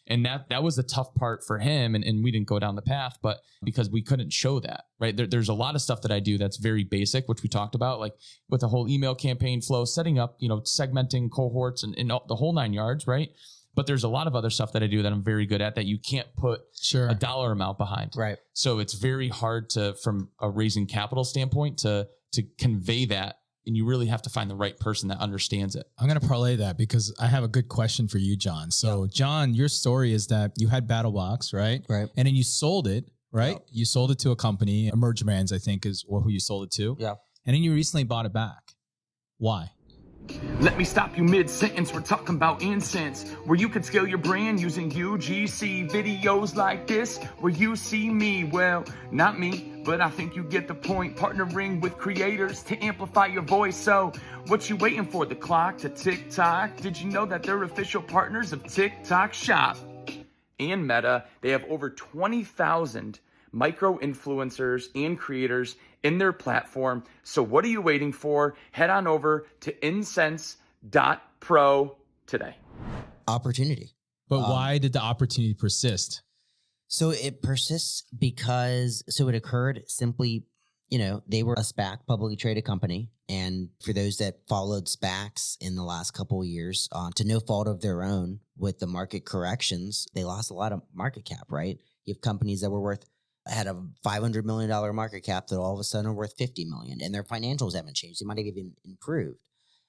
B: And that was the tough part for him. And we didn't go down the path, but because we couldn't show that, right? There's a lot of stuff that I do that's very basic, which we talked about, like with the whole email campaign flow, setting up, segmenting cohorts and the whole 9 yards, right? But there's a lot of other stuff that I do that I'm very good at that you can't put a dollar amount behind.
C: Right.
B: So it's very hard from a raising capital standpoint to convey that. And you really have to find the right person that understands it.
A: I'm going to parlay that because I have a good question for you, John. So John, your story is that you had BattlBox, right?
C: Right.
A: And then you sold it, right? Yep. You sold it to a company, Emerge Brands, I think is who you sold it to.
C: Yeah.
A: And then you recently bought it back. Why?
E: Let me stop you mid-sentence, we're talking about incense, where you could scale your brand using UGC. Videos like this, where you see me, well, not me, but I think you get the point. Partnering with creators to amplify your voice. So, what you waiting for, the clock to TikTok? Did you know that they're official partners of TikTok Shop? And Meta, they have over 20,000 micro influencers and creators in their platform. So what are you waiting for? Head on over to incense.pro today.
C: Opportunity.
A: But why did the opportunity persist?
C: So it persists because it occurred simply, they were a SPAC, publicly traded company. And for those that followed SPACs in the last couple of years, to no fault of their own with the market corrections, they lost a lot of market cap, right? You have companies that had a $500 million market cap that all of a sudden are worth $50 million, and their financials haven't changed. They might have even improved.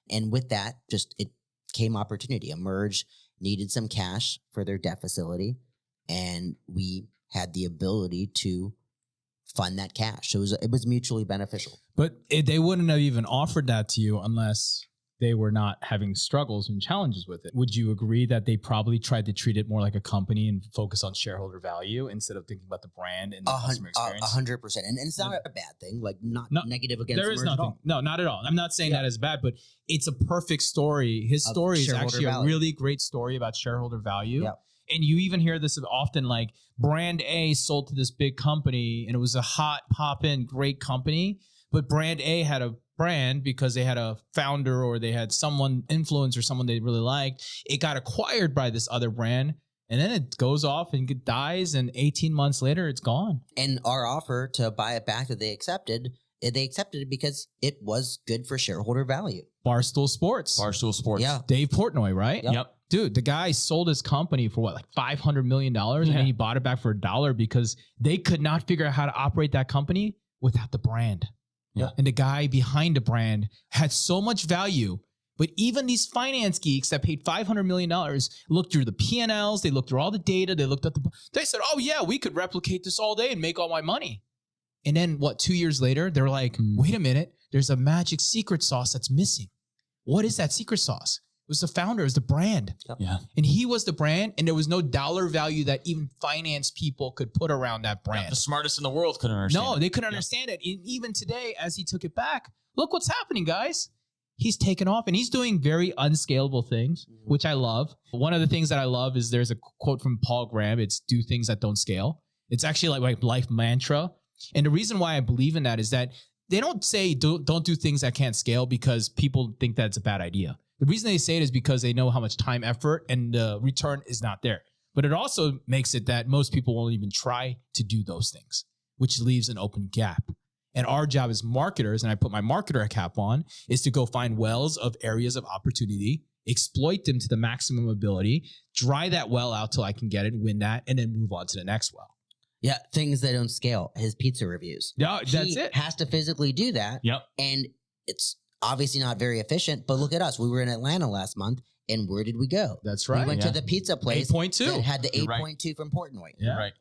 C: And with that, it came opportunity. Emerge needed some cash for their debt facility, and we had the ability to fund that cash. So it was mutually beneficial.
A: But they wouldn't have even offered that to you unless they were not having struggles and challenges with it. Would you agree that they probably tried to treat it more like a company and focus on shareholder value instead of thinking about the brand and the customer experience?
C: 100%. And it's not a bad thing, like not negative against
A: there is nothing. At all. No, not at all. I'm not saying that is bad, but it's a perfect story. His story is actually a really great story about shareholder value. Yep. And you even hear this often, like brand A sold to this big company and it was a hot pop-in great company, but brand A had a brand because they had a founder or they had someone influence or someone they really liked. It got acquired by this other brand and then it goes off and it dies and 18 months later it's gone.
C: And our offer to buy it back that they accepted it because it was good for shareholder value.
A: Barstool Sports.
C: Yeah.
A: Dave Portnoy, right?
C: Yep.
A: Dude, the guy sold his company for like $500 million and then he bought it back for $1 because they could not figure out how to operate that company without the brand.
B: Yeah.
A: And the guy behind the brand had so much value. But even these finance geeks that paid $500 million looked through the P&Ls, they looked through all the data, they said, oh yeah, we could replicate this all day and make all my money. And then 2 years later, they're like, wait a minute, there's a magic secret sauce that's missing. What is that secret sauce? It was the founder, it was the brand.
C: Yep.
B: Yeah.
A: And he was the brand, and there was no dollar value that even finance people could put around that brand.
B: The smartest in the world couldn't understand.
A: No, they couldn't understand it. And even today, as he took it back, look what's happening, guys. He's taken off and he's doing very unscalable things, which I love. One of the things that I love is there's a quote from Paul Graham. It's do things that don't scale. It's actually like life mantra. And the reason why I believe in that is that they don't say don't do things that can't scale because people think that's a bad idea. The reason they say it is because they know how much time, effort, and the return is not there. But it also makes it that most people won't even try to do those things, which leaves an open gap. And our job as marketers, and I put my marketer cap on, is to go find wells of areas of opportunity, exploit them to the maximum ability, dry that well out till I can get it, win that, and then move on to the next well.
C: Yeah, things that don't scale. His pizza reviews.
A: Yeah, that's it.
C: He has to physically do that.
B: Yep.
C: And it's obviously not very efficient, but look at us. We were in Atlanta last month, and where did we go?
A: That's right.
C: We went to the pizza place
A: 8.2.
C: that had the
B: You're
C: 8.2 from Portnoy.
A: Yeah.
B: You're right.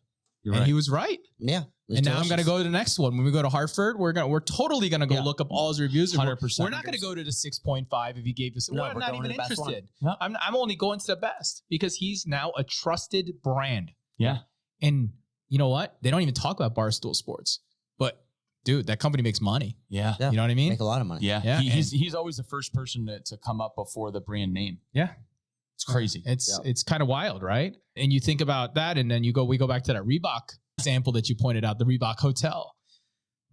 B: You're
A: And
B: right.
A: he was right.
C: Yeah. it was
A: And now I'm
C: delicious.
A: going to go to the next one. When we go to Hartford, we're totally going to go look up all his reviews.
B: 100%.
A: We're not going to go to the 6.5 if he gave us.
C: No,
A: we're
C: we're
A: not
C: going
A: even
C: to the best one.
A: interested.
B: Yep.
A: I'm only going to the best because he's now a trusted brand.
B: Yeah.
A: And you know what? They don't even talk about Barstool Sports. But dude, that company makes money.
B: Yeah.
C: Yeah.
A: You know what I mean?
C: Make a lot of money.
B: Yeah.
A: Yeah,
B: He's always the first person to come up before the brand name.
A: Yeah.
B: It's crazy.
A: It's kind of wild, right? And you think about that, and then we go back to that Reebok example that you pointed out, the Reebok Hotel.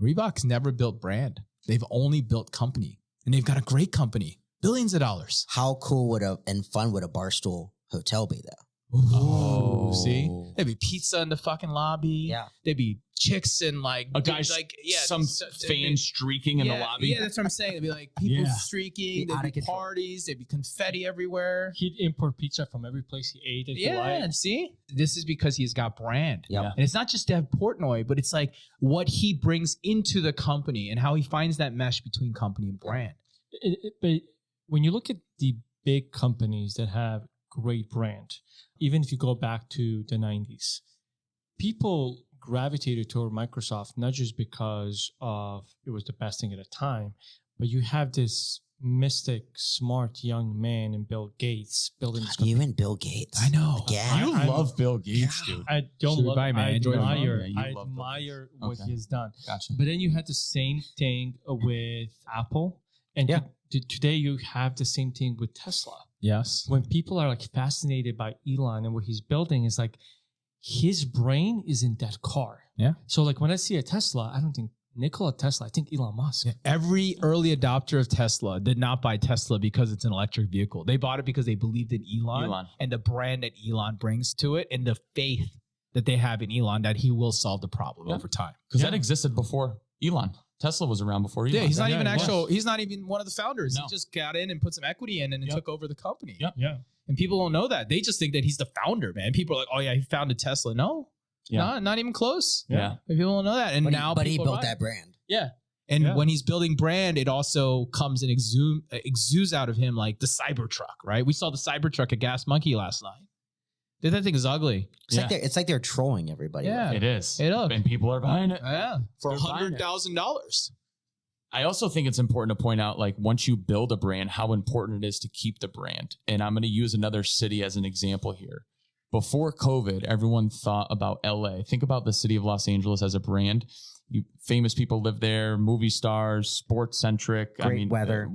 A: Reebok's never built brand. They've only built company. And they've got a great company. Billions of dollars.
C: How cool and fun would a Barstool hotel be, though?
A: Oh, see? There'd be pizza in the fucking lobby.
C: Yeah.
A: There'd be chicks and like
B: A guy's some fan streaking in the lobby.
A: Yeah, that's what I'm saying. There'd be like people
B: Yeah.
A: streaking.
C: Be out
A: There'd
C: of
A: be
C: control.
A: parties. There'd be confetti everywhere.
D: He'd import pizza from every place he ate. If he liked.
A: See? This is because he's got brand.
C: Yep.
B: Yeah.
A: And it's not just Dev Portnoy, but it's like what he brings into the company and how he finds that mesh between company and brand.
D: But when you look at the big companies that have great brand, even if you go back to the 90s, people gravitated toward Microsoft, not just because of it was the best thing at the time, but you have this mystic, smart young man in Bill Gates building this company.
C: Even Bill Gates.
A: I know.
C: Again.
B: You
D: I'm-
B: love Bill Gates, dude.
D: I don't
A: Should we
D: love
A: buy, man?
D: I
A: Enjoy the phone?
D: admire,
B: Yeah, you
D: I
B: love Bill
D: admire
B: Gates.
D: what
B: Okay.
D: he's done.
B: Gotcha.
D: But then you had the same thing with Apple. And today you have the same thing with Tesla.
A: Yes.
D: When people are like fascinated by Elon and what he's building, is like his brain is in that car.
A: Yeah.
D: So like when I see a Tesla, I don't think Nikola Tesla, I think Elon Musk.
A: Yeah, every early adopter of Tesla did not buy Tesla because it's an electric vehicle. They bought it because they believed in Elon and the brand that Elon brings to it and the faith that they have in Elon that he will solve the problem over time.
B: Because that existed before Elon. Tesla was around before Elon.
A: Yeah, he's not
D: Yeah,
A: even
D: he was.
A: he's not even one of the founders.
B: No.
A: He just got in and put some equity in and
B: Yep.
A: took over the company.
B: Yep.
D: Yeah.
A: And people don't know that. They just think that he's the founder, man. People are like, oh yeah, he founded Tesla. No,
B: Yeah.
A: not even close.
B: Yeah.
A: People don't know that. And
C: But he
A: people
C: built
A: buy it.
C: that brand.
A: Yeah. And
D: Yeah.
A: when he's building brand, it also comes and exudes out of him like the Cybertruck, right? We saw the Cybertruck at Gas Monkey last night. Dude, that thing is ugly.
C: It's like they're trolling everybody.
A: Yeah.
B: It is.
A: It is.
B: And people are buying it.
A: Yeah. For
B: They're buying it.
A: $100,000.
B: I also think it's important to point out, like, once you build a brand, how important it is to keep the brand. And I'm going to use another city as an example here. Before COVID, everyone thought about LA. Think about the city of Los Angeles as a brand. Famous people live there, movie stars, sports centric.
C: Great weather.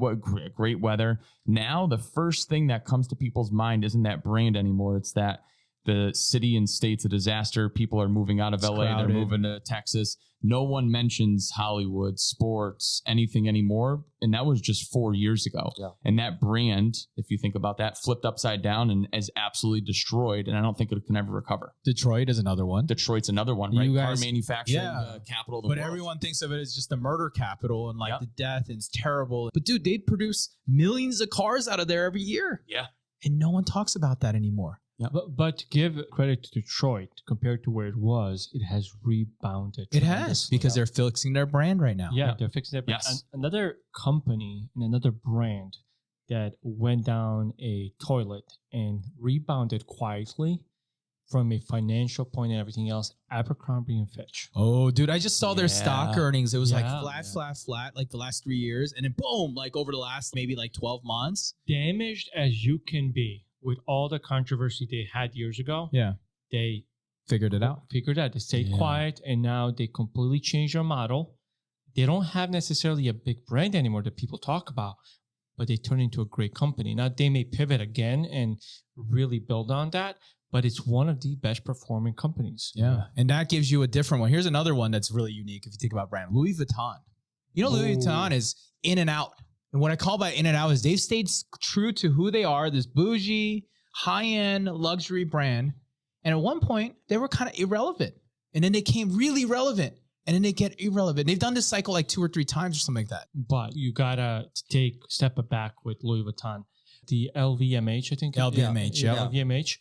B: Great weather. Now, the first thing that comes to people's mind isn't that brand anymore. It's that the city and state's a disaster. People are moving out of
A: It's
B: LA.
A: crowded.
B: They're moving to Texas. No one mentions Hollywood, sports, anything anymore. And that was just 4 years ago.
C: Yeah.
B: And that brand, if you think about that, flipped upside down and is absolutely destroyed. And I don't think it can ever recover.
A: Detroit is another one.
B: Detroit's another one, right?
A: You
B: Car
A: guys-
B: manufacturing
A: yeah.
B: capital of the
A: But
B: world.
A: everyone thinks of it as just the murder capital and like
B: Yeah.
A: the death, and it's terrible. But dude, they produce millions of cars out of there every year.
B: Yeah.
A: And no one talks about that anymore.
B: Yeah.
D: But to give credit to Detroit, compared to where it was, it has rebounded.
A: It has,
D: tremendously.
A: because they're fixing their brand right now.
D: Yeah, they're fixing their brand.
B: Yes.
D: Another company and another brand that went down a toilet and rebounded quietly from a financial point and everything else, Abercrombie and Fitch.
A: Oh, dude, I just saw their stock
B: Yeah.
A: earnings. It was like
D: Yeah.
A: flat, like the last 3 years. And then boom, like over the last maybe like 12 months.
D: Damaged as you can be with all the controversy they had years ago,
A: Yeah.
D: they
A: Figured it out.
D: figured out. They stayed
B: Yeah.
D: quiet, and now they completely changed their model. They don't have necessarily a big brand anymore that people talk about, but they turn into a great company. Now they may pivot again and really build on that, but it's one of the best performing companies.
A: Yeah. And that gives you a different one. Here's another one that's really unique if you think about brand. Louis Vuitton. You know, Louis
D: Ooh.
A: Vuitton is in and out. And what I call by in and out is they've stayed true to who they are, this bougie, high-end luxury brand. And at one point, they were kind of irrelevant. And then they came really relevant. And then they get irrelevant. They've done this cycle like 2 or 3 times or something like that.
D: But you gotta step back with Louis Vuitton. The LVMH, I think.
A: LVMH, yeah.
D: LVMH.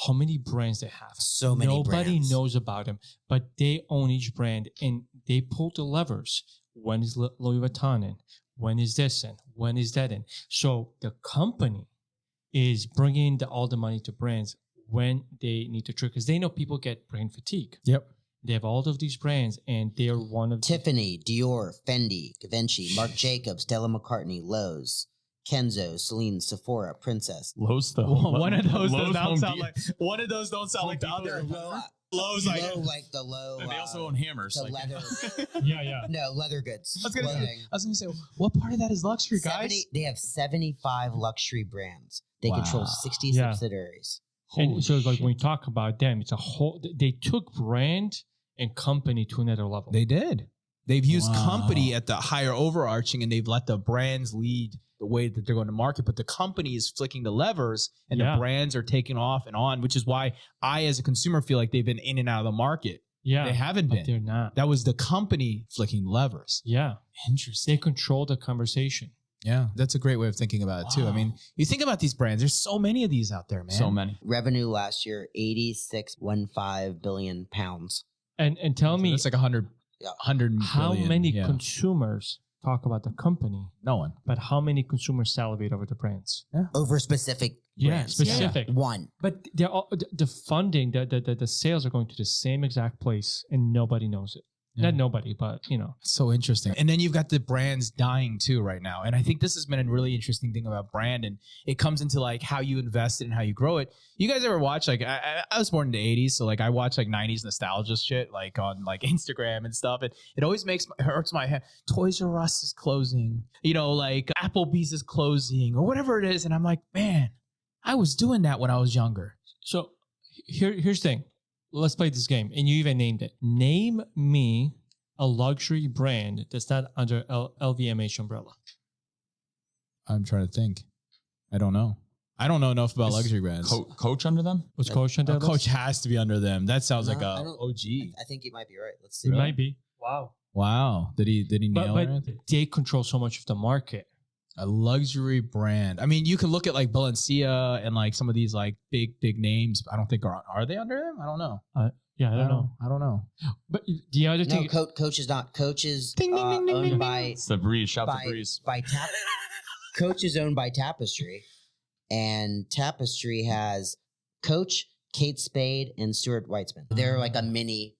D: How many brands they have?
C: So many
D: Nobody
C: brands.
D: knows about them, but they own each brand and they pull the levers. When is Louis Vuitton in? When is this in? When is that in? So the company is bringing all the money to brands when they need to trick, because they know people get brand fatigue.
A: Yep.
D: They have all of these brands, and they are one of
C: Tiffany, Dior, Fendi, Givenchy, Marc Jacobs, Stella McCartney, Lowe's, Kenzo, Celine, Sephora, Princess.
B: Lowe's the
A: One of those
B: Lowe's
A: does not
B: Home
A: sound
B: Depot.
A: like one of those don't sound like the other. Lowe's like
C: Low, like the low.
B: And they also own hammers.
C: the
B: Like,
C: leather.
D: yeah.
C: No, leather goods.
A: I was gonna
C: clothing.
A: say, what part of that is luxury, guys?
C: They have 75 luxury brands. They
A: Wow.
C: control 60
D: Yeah.
C: subsidiaries.
D: And so, like
B: shit.
D: when we talk about them, it's a whole. They took brand and company to another level.
A: They did. They've used
B: Wow.
A: company at the higher overarching, and they've let the brands lead the way that they're going to market. But the company is flicking the levers, and
D: Yeah.
A: the brands are taking off and on, which is why I, as a consumer, feel like they've been in and out of the market.
D: yeah,
A: They haven't
D: but
A: been.
D: they're not.
A: That was the company flicking levers.
D: Yeah,
A: Interesting.
D: they control the conversation.
A: Yeah, that's a great way of thinking about it too. I
B: Wow.
A: mean, you think about these brands. There's so many of these out there, man.
B: so many.
C: Revenue last year, 86.15 billion pounds.
D: And tell me
A: That's like 100
D: how
A: billion.
D: many
A: Yeah.
D: consumers talk about the company,
A: No one.
D: but how many consumers salivate over the brands?
C: Over specific brands.
D: specific.
C: One.
D: But they're all, the funding, the sales are going to the same exact place, and nobody knows it.
A: Yeah.
D: Not nobody, but
A: So interesting. And then you've got the brands dying too right now. And I think this has been a really interesting thing about brand. And it comes into like how you invest it and how you grow it. You guys ever watch, like, I was born in the 80s. So like I watch like 90s nostalgia shit, like on like Instagram and stuff. And it always hurts my head. Toys R Us is closing, like Applebee's is closing or whatever it is. And I'm like, man, I was doing that when I was younger.
D: So here's the thing. Let's play this game. And you even named it. Name me a luxury brand that's not under LVMH umbrella.
A: I'm trying to think. I don't know. I don't know enough about
B: Is
A: luxury brands.
B: Coach under them?
D: Was Coach under
A: Coach has to be under them. That sounds like
C: No,
A: a
C: I don't-
A: OG.
C: I think you might be right. Let's see.
D: It might be. Wow.
A: Wow. Did he nail
D: But
A: it?
D: they control so much of the market.
A: A luxury brand. I mean, you can look at like Balenciaga and like some of these like big names. I don't think are they under them? I don't know.
D: Yeah, I don't know.
A: I don't know.
D: But the other
C: No,
D: thing,
C: Coach is not. Coach is
A: Ding, ding, ding, ding,
C: owned
A: ding,
C: by
B: It's the Breeze. Shout
C: by,
B: the Breeze.
C: by Coach is owned by Tapestry, and Tapestry has Coach, Kate Spade, and Stuart Weitzman. They're like a mini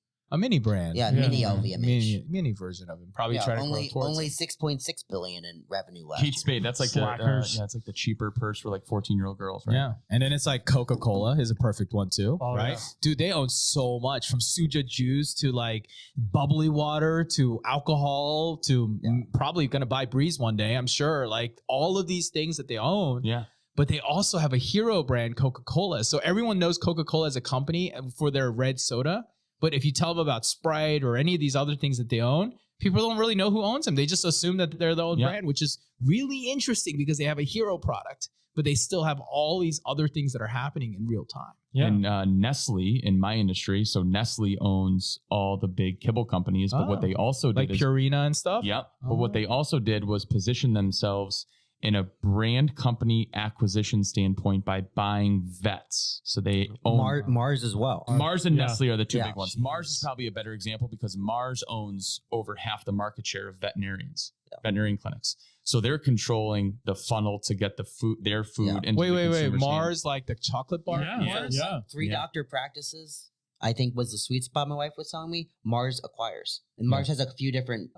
A: brand.
C: Yeah,
D: Yeah.
C: mini LVMH.
A: Mini version of it. Probably
C: Yeah,
A: try to
C: only
A: grow towards it.
C: 6.6 billion in revenue last
B: Kate
C: year.
B: Spade. That's like
D: Slackers.
B: it's like the cheaper purse for like 14-year-old girls, right?
A: Yeah. And then it's like Coca-Cola is a perfect one too,
D: Oh,
A: right?
D: yeah.
A: Dude, they own so much, from Suja juice to like bubbly water to alcohol to probably going to buy Breeze one day, I'm sure. Like all of these things that they own.
B: Yeah.
A: But they also have a hero brand, Coca-Cola. So everyone knows Coca-Cola as a company for their red soda. But if you tell them about Sprite or any of these other things that they own, people don't really know who owns them. They just assume that they're their own brand, which is really interesting because they have a hero product, but they still have all these other things that are happening in real time.
D: yeah.
B: And Nestle in my industry. So Nestle owns all the big kibble companies. But what
A: Oh.
B: they also did
A: Like
B: is
A: Purina and stuff?
B: Yep. But what they also did was position themselves in a brand company acquisition standpoint by buying vets. So they own
C: Mars as well.
B: Mars and
D: Yeah.
B: Nestle are the two
C: Yeah.
B: big ones. Mars is probably a better example because Mars owns over half the market share of veterinarians, veterinarian clinics. So they're controlling the funnel to get the food, their food. Into
A: Wait.
B: the consumer's
A: Mars, like the chocolate bar?
D: Yeah.
A: Mars?
D: Yeah.
C: Three
B: Yeah.
C: doctor practices, I think, was the sweet spot my wife was telling me. Mars acquires. And Mars has a few different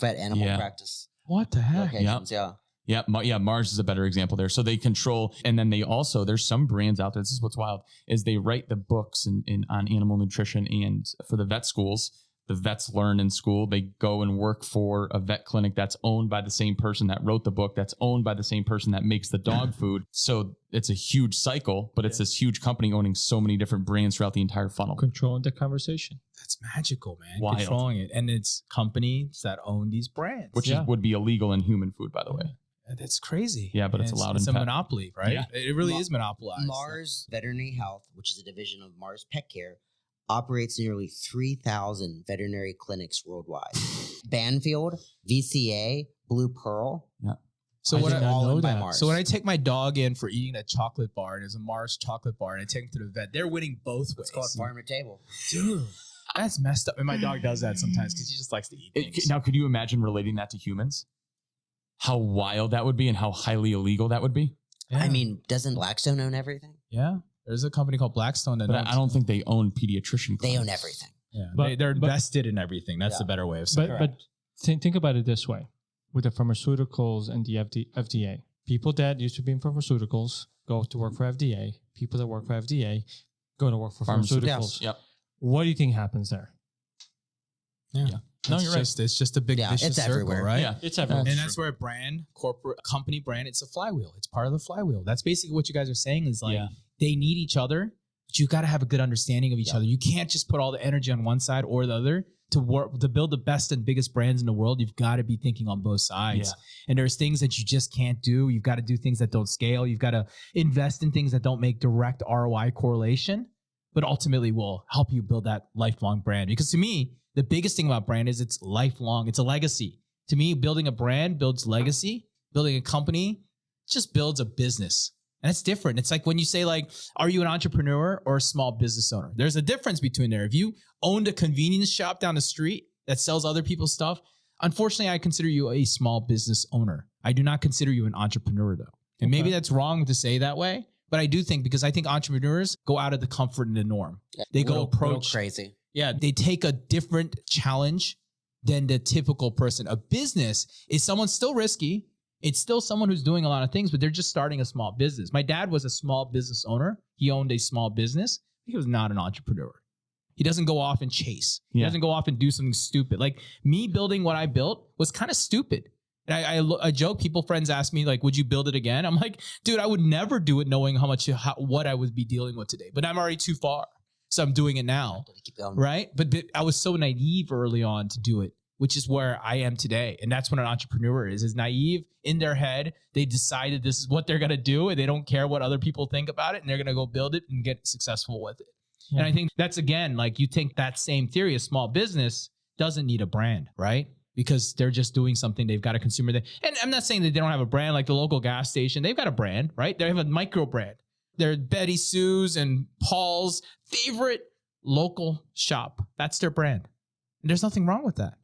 C: vet animal
B: Yeah.
C: practice
A: What the heck?
C: locations. Yeah.
B: Yeah, Mars is a better example there. So they control, and then they also, there's some brands out there, this is what's wild, is they write the books on animal nutrition, and for the vet schools, the vets learn in school. They go and work for a vet clinic that's owned by the same person that wrote the book, that's owned by the same person that makes the dog food. So it's a huge cycle, but it's this huge company owning so many different brands throughout the entire funnel.
D: Controlling the conversation.
A: That's magical, man.
B: Wild.
A: Controlling it. And it's companies that own these brands.
B: Which would be illegal in human food, by the way.
A: That's crazy.
B: Yeah, but it's
A: And
B: allowed
A: It's
B: in
A: a
B: pet.
A: monopoly, right?
B: Yeah.
A: It really is monopolized.
C: Mars Veterinary Health, which is a division of Mars Pet Care, operates nearly 3,000 veterinary clinics worldwide. Banfield, VCA, Blue Pearl.
A: So
D: I
A: when
D: did
A: I,
D: not
C: all
D: know
C: owned by
D: that.
C: Mars.
A: so when I take my dog in for eating a chocolate bar, and there's a Mars chocolate bar, and I take him to the vet, they're winning both ways.
C: It's called Farm to Table.
A: Dude, that's messed up. And my dog does that sometimes because he just likes to eat things.
B: Now, could you imagine relating that to humans? How wild that would be and how highly illegal that would be?
A: Yeah.
C: I mean, doesn't Blackstone own everything?
A: Yeah. There's a company called Blackstone that
B: But I don't think they own pediatrician
C: They own
B: clinics.
C: everything.
A: Yeah,
D: But-
A: they're
D: but-
A: invested in everything. That's the better way of saying
D: But
A: it.
D: think about it this way: with the pharmaceuticals and the FDA, people that used to be in pharmaceuticals go to work for FDA. People that work for FDA go to work for pharmaceuticals.
B: Yep.
D: What do you think happens there?
A: Yeah.
B: No,
A: It's
B: you're right.
A: it's just a big
C: Yeah,
A: vicious
C: it's
A: circle,
C: everywhere.
A: right?
B: Yeah.
D: It's everywhere.
A: And that's where a brand, corporate company brand, it's a flywheel. It's part of the flywheel. That's basically what you guys are saying is like
B: Yeah.
A: they need each other, but you got to have a good understanding of each other. You can't just put all the energy on one side or the other to work to build the best and biggest brands in the world. You've got to be thinking on both sides.
B: Yeah.
A: And there's things that you just can't do. You've got to do things that don't scale. You've got to invest in things that don't make direct ROI correlation, but ultimately will help you build that lifelong brand. Because to me, the biggest thing about brand is it's lifelong. It's a legacy. To me, building a brand builds legacy. Building a company just builds a business. And it's different. It's like when you say like, are you an entrepreneur or a small business owner? There's a difference between there. If you owned a convenience shop down the street that sells other people's stuff, unfortunately, I consider you a small business owner. I do not consider you an entrepreneur though. And maybe that's wrong to say that way, but I do think because I think entrepreneurs go out of the comfort and the norm. They go
C: Little
A: approach
C: crazy.
A: Yeah, they take a different challenge than the typical person. A business is someone still risky. It's still someone who's doing a lot of things, but they're just starting a small business. My dad was a small business owner. He owned a small business. He was not an entrepreneur. He doesn't go off and chase. He
B: Yeah.
A: doesn't go off and do something stupid. Like me building what I built was kind of stupid. And I joke, friends ask me like, would you build it again? I'm like, dude, I would never do it knowing what I would be dealing with today, but I'm already too far. So I'm doing it now.
C: Keep going.
A: Right. But I was so naive early on to do it, which is where I am today. And that's what an entrepreneur is naive in their head. They decided this is what they're going to do and they don't care what other people think about it. And they're going to go build it and get successful with it.
D: Yeah.
A: And I think that's, again, like you think that same theory, a small business doesn't need a brand, right? Because they're just doing something. They've got a consumer there. And I'm not saying that they don't have a brand like the local gas station. They've got a brand, right? They have a micro brand. They're Betty Sue's and Paul's favorite local shop. That's their brand. And there's nothing wrong with that.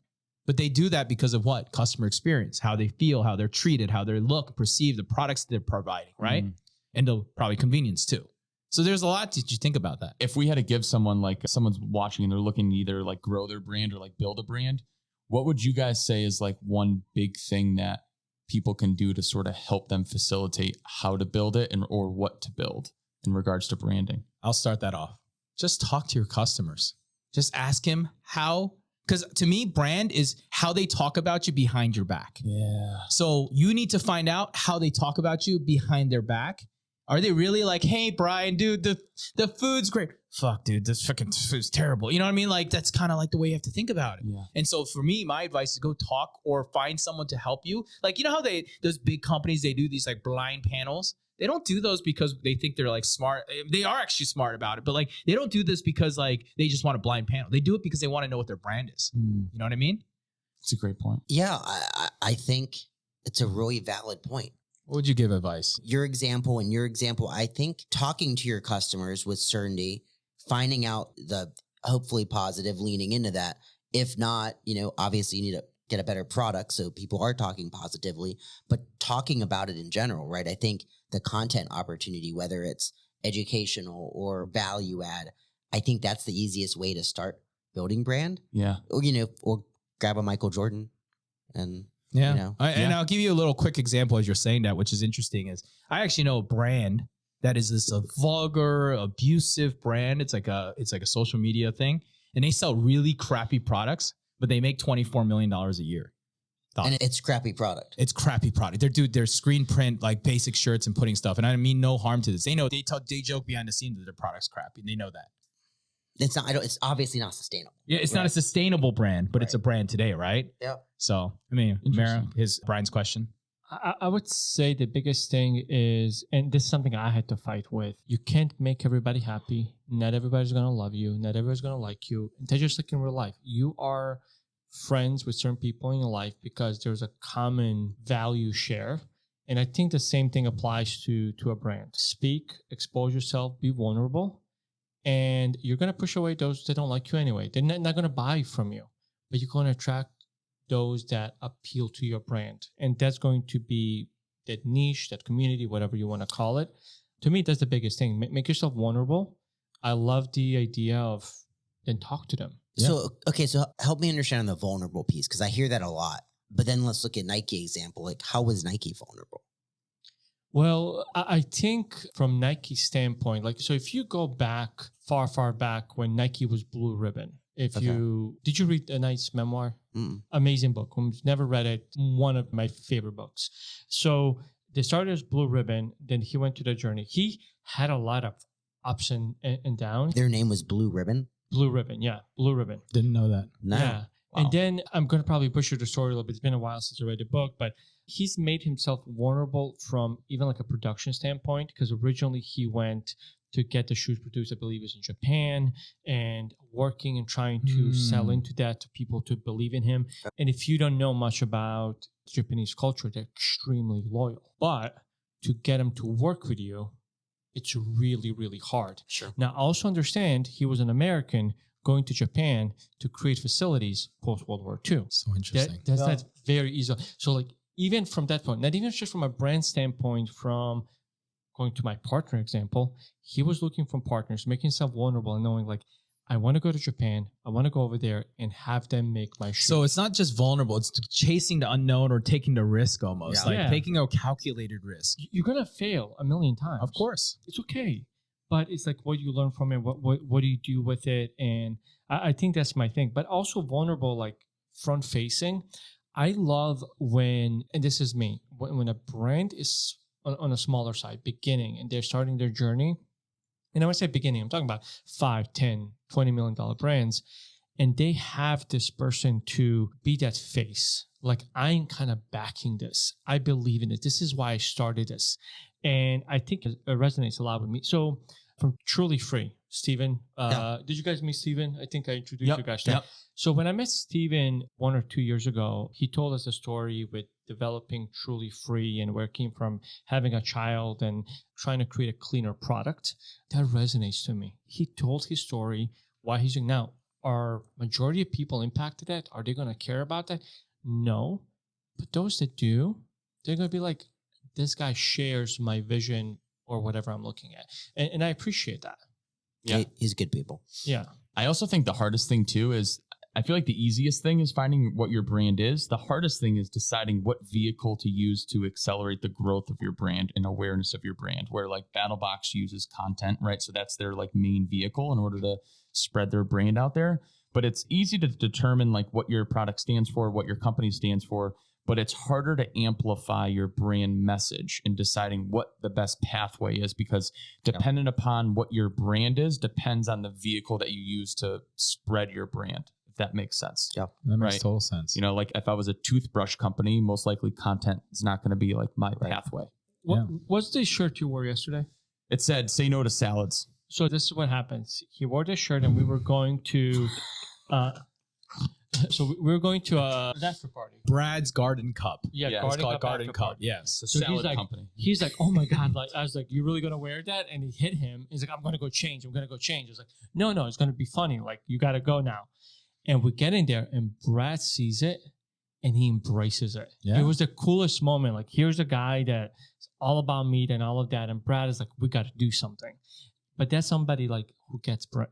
A: But they do that because of what? Customer experience, how they feel, how they're treated, how they look, perceive, the products they're providing, right? And the probably convenience too. So there's a lot that you think about that.
B: If we had to give someone like someone's watching and they're looking to either like grow their brand or like build a brand, what would you guys say is like one big thing that people can do to sort of help them facilitate how to build it and or what to build in regards to branding?
A: I'll start that off. Just talk to your customers. Just ask him how, because to me, brand is how they talk about you behind your back.
B: Yeah.
A: So you need to find out how they talk about you behind their back. Are they really like, hey, Bryan, dude, the food's great. Fuck, dude, this fucking food's terrible. You know what I mean? Like, that's kind of like the way you have to think about it.
B: Yeah.
A: And so for me, my advice is go talk or find someone to help you. Like, you know how those big companies, they do these like blind panels? They don't do those because they think they're like smart. They are actually smart about it, but like they don't do this because like they just want a blind panel. They do it because they want to know what their brand is. You know what I mean?
B: It's a great point.
C: Yeah, I think it's a really valid point.
A: What would you give advice?
C: Your example, I think talking to your customers with certainty, finding out the hopefully positive, leaning into that. If not, obviously you need to get a better product so people are talking positively, but talking about it in general, right? I think the content opportunity, whether it's educational or value add, I think that's the easiest way to start building brand.
B: Yeah.
C: Or grab a Michael Jordan and
A: and I'll give you a little quick example as you're saying that, which is interesting. Is I actually know a brand that is this vulgar, abusive brand. It's like a social media thing, and they sell really crappy products, but they make $24 million a year.
C: And it's crappy product.
A: It's crappy product. They're screen print, like basic shirts and putting stuff. And I mean no harm to this. They know they joke behind the scenes that their product's crappy. They know that.
C: It's not. It's obviously not sustainable.
A: Yeah, it's not a sustainable brand, but it's a brand today, right?
C: Yeah.
A: So I mean, Mara, Brian's question.
D: I would say the biggest thing is, and this is something I had to fight with, you can't make everybody happy. Not everybody's going to love you. Not everybody's going to like you. That's just like in real life. You are friends with certain people in your life because there's a common value share. And I think the same thing applies to a brand. Speak, expose yourself, be vulnerable. And you're going to push away those that don't like you anyway. They're not going to buy from you, but you're going to attract those that appeal to your brand. And that's going to be that niche, that community, whatever you want to call it. To me, that's the biggest thing. Make yourself vulnerable. I love the idea of then talk to them.
C: So help me understand the vulnerable piece, because I hear that a lot. But then let's look at Nike example. Like, how was Nike vulnerable?
D: Well, I think from Nike's standpoint, so if you go back, far back when Nike was Blue Ribbon, did you read Nike's memoir? Mm-mm. Amazing book. Who's never read it? One of my favorite books. So they started as Blue Ribbon, then he went to the journey. He had a lot of ups and downs.
C: Their name was Blue Ribbon?
D: Blue Ribbon, yeah. Blue Ribbon.
A: Didn't know that.
C: No.
D: Yeah.
C: Wow.
D: And then I'm going to probably butcher the story a little bit. It's been a while since I read the book, but he's made himself vulnerable from even like a production standpoint, because originally he went to get the shoes produced, I believe it was in Japan, and working and trying to sell into that to people to believe in him. And if you don't know much about Japanese culture, they're extremely loyal. But to get them to work with you, it's really, really hard.
C: Sure.
D: Now, I also understand he was an American going to Japan to create facilities post-World War II.
A: So interesting.
D: That's very easy. So even from that point, not even just from a brand standpoint, from going to my partner example, he was looking for partners, making himself vulnerable and knowing I want to go to Japan. I want to go over there and have them make my shoes.
A: So it's not just vulnerable. It's chasing the unknown or taking the risk almost. Taking a calculated risk.
D: You're going to fail a million times.
A: Of course.
D: It's okay. But it's what you learn from it. What do you do with it? And I think that's my thing. But also vulnerable, front facing. I love when, and this is me, when a brand is on a smaller side, beginning, and they're starting their journey. And when I say beginning, I'm talking about 5, 10, $20 million brands. And they have this person to be that face. I'm kind of backing this. I believe in it. This is why I started this. And I think it resonates a lot with me. So from Truly Free, Steven, did you guys meet Steven? I think I introduced you guys to him. So when I met Steven 1 or 2 years ago, he told us a story with developing Truly Free and where it came from, having a child and trying to create a cleaner product. That resonates to me. He told his story, why he's doing now. Are majority of people impacted that? Are they going to care about that? No. But those that do, they're going to be this guy shares my vision or whatever I'm looking at. And I appreciate that.
B: Yeah.
C: He's good people.
D: Yeah.
B: I also think the hardest thing too is, I feel like the easiest thing is finding what your brand is. The hardest thing is deciding what vehicle to use to accelerate the growth of your brand and awareness of your brand, where BattlBox uses content, right? So that's their main vehicle in order to spread their brand out there. But it's easy to determine what your product stands for, what your company stands for, but it's harder to amplify your brand message in deciding what the best pathway is, because dependent upon what your brand is depends on the vehicle that you use to spread your brand. That makes sense.
C: Yeah,
A: that makes total sense.
B: If I was a toothbrush company, most likely content is not going to be my pathway.
D: What's the shirt you wore yesterday?
B: It said, "Say no to salads."
D: So this is what happens. He wore this shirt and we were going to, So we're going to an after party.
A: Brad's Garden Cup.
D: Yeah,
B: Yeah,
A: It's called
D: Garden
A: Garden
D: after
A: Cup.
D: party.
A: Yes.
B: It's a
D: So
B: salad company.
D: He's like, oh my God. Like, I was like, you really going to wear that? And he hit him. He's like, I'm going to go change. I was like, no, it's going to be funny. Like, you got to go now. And we get in there and Brad sees it and he embraces it.
A: Yeah.
D: It was the coolest moment. Like, here's a guy that's all about meat and all of that. And Brad is like, we got to do something. But that's somebody like who gets brand.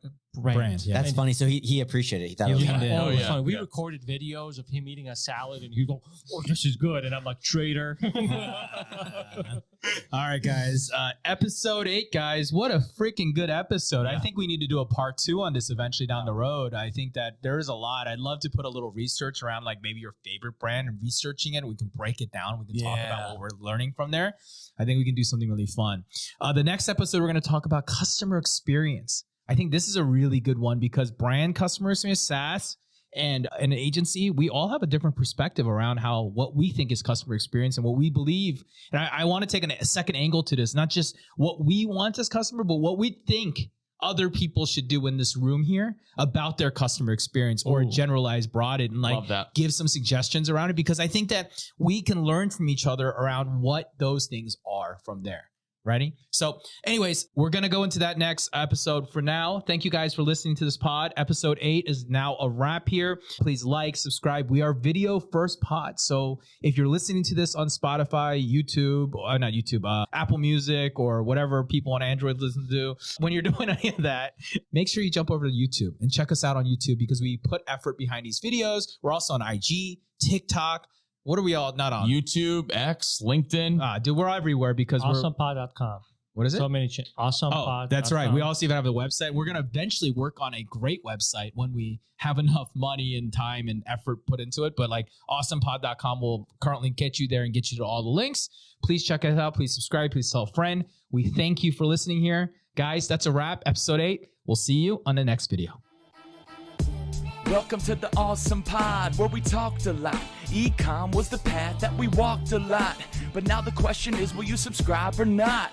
A: Yeah.
C: That's funny. So he appreciated it. He thought it was
D: Yeah,
C: funny.
D: it was
B: yeah.
D: funny. We
B: Yeah.
D: recorded videos of him eating a salad and you go, oh, this is good. And I'm like, traitor.
A: All right, guys. Episode 8, guys. What a freaking good episode. I think we need to do a part 2 on this eventually down the road. I think that there's a lot. I'd love to put a little research around like maybe your favorite brand and researching it. We can break it down. We can talk about what we're learning from there. I think we can do something really fun. The next episode, we're going to talk about customer experience. I think this is a really good one because brand customer experience, SaaS, and an agency, we all have a different perspective around what we think is customer experience and what we believe. And I want to take a second angle to this, not just what we want as customer, but what we think other people should do in this room here about their customer experience or generalize, broad it, and
B: Love that.
A: give some suggestions around it, because I think that we can learn from each other around what those things are from there. Ready? So anyways, we're going to go into that next episode. For now, thank you guys for listening to this pod. Episode 8 is now a wrap here. Please like, subscribe. We are video first pod. So if you're listening to this on Spotify, Apple Music, or whatever people on Android listen to, when you're doing any of that, make sure you jump over to YouTube and check us out on YouTube because we put effort behind these videos. We're also on IG, TikTok. What are we all not on?
B: YouTube, X, LinkedIn.
A: Dude, we're everywhere because
D: ASOMPod.com.
A: What is it?
D: So many ASOMPod.
A: That's right. We also even have a website. We're going to eventually work on a great website when we have enough money and time and effort put into it. But like ASOMPod.com will currently get you there and get you to all the links. Please check us out. Please subscribe. Please tell a friend. We thank you for listening here. Guys, that's a wrap. Episode 8. We'll see you on the next video.
E: Welcome to the ASOM Pod, where we talked a lot. Ecom was the path that we walked a lot. But now the question is, will you subscribe or not?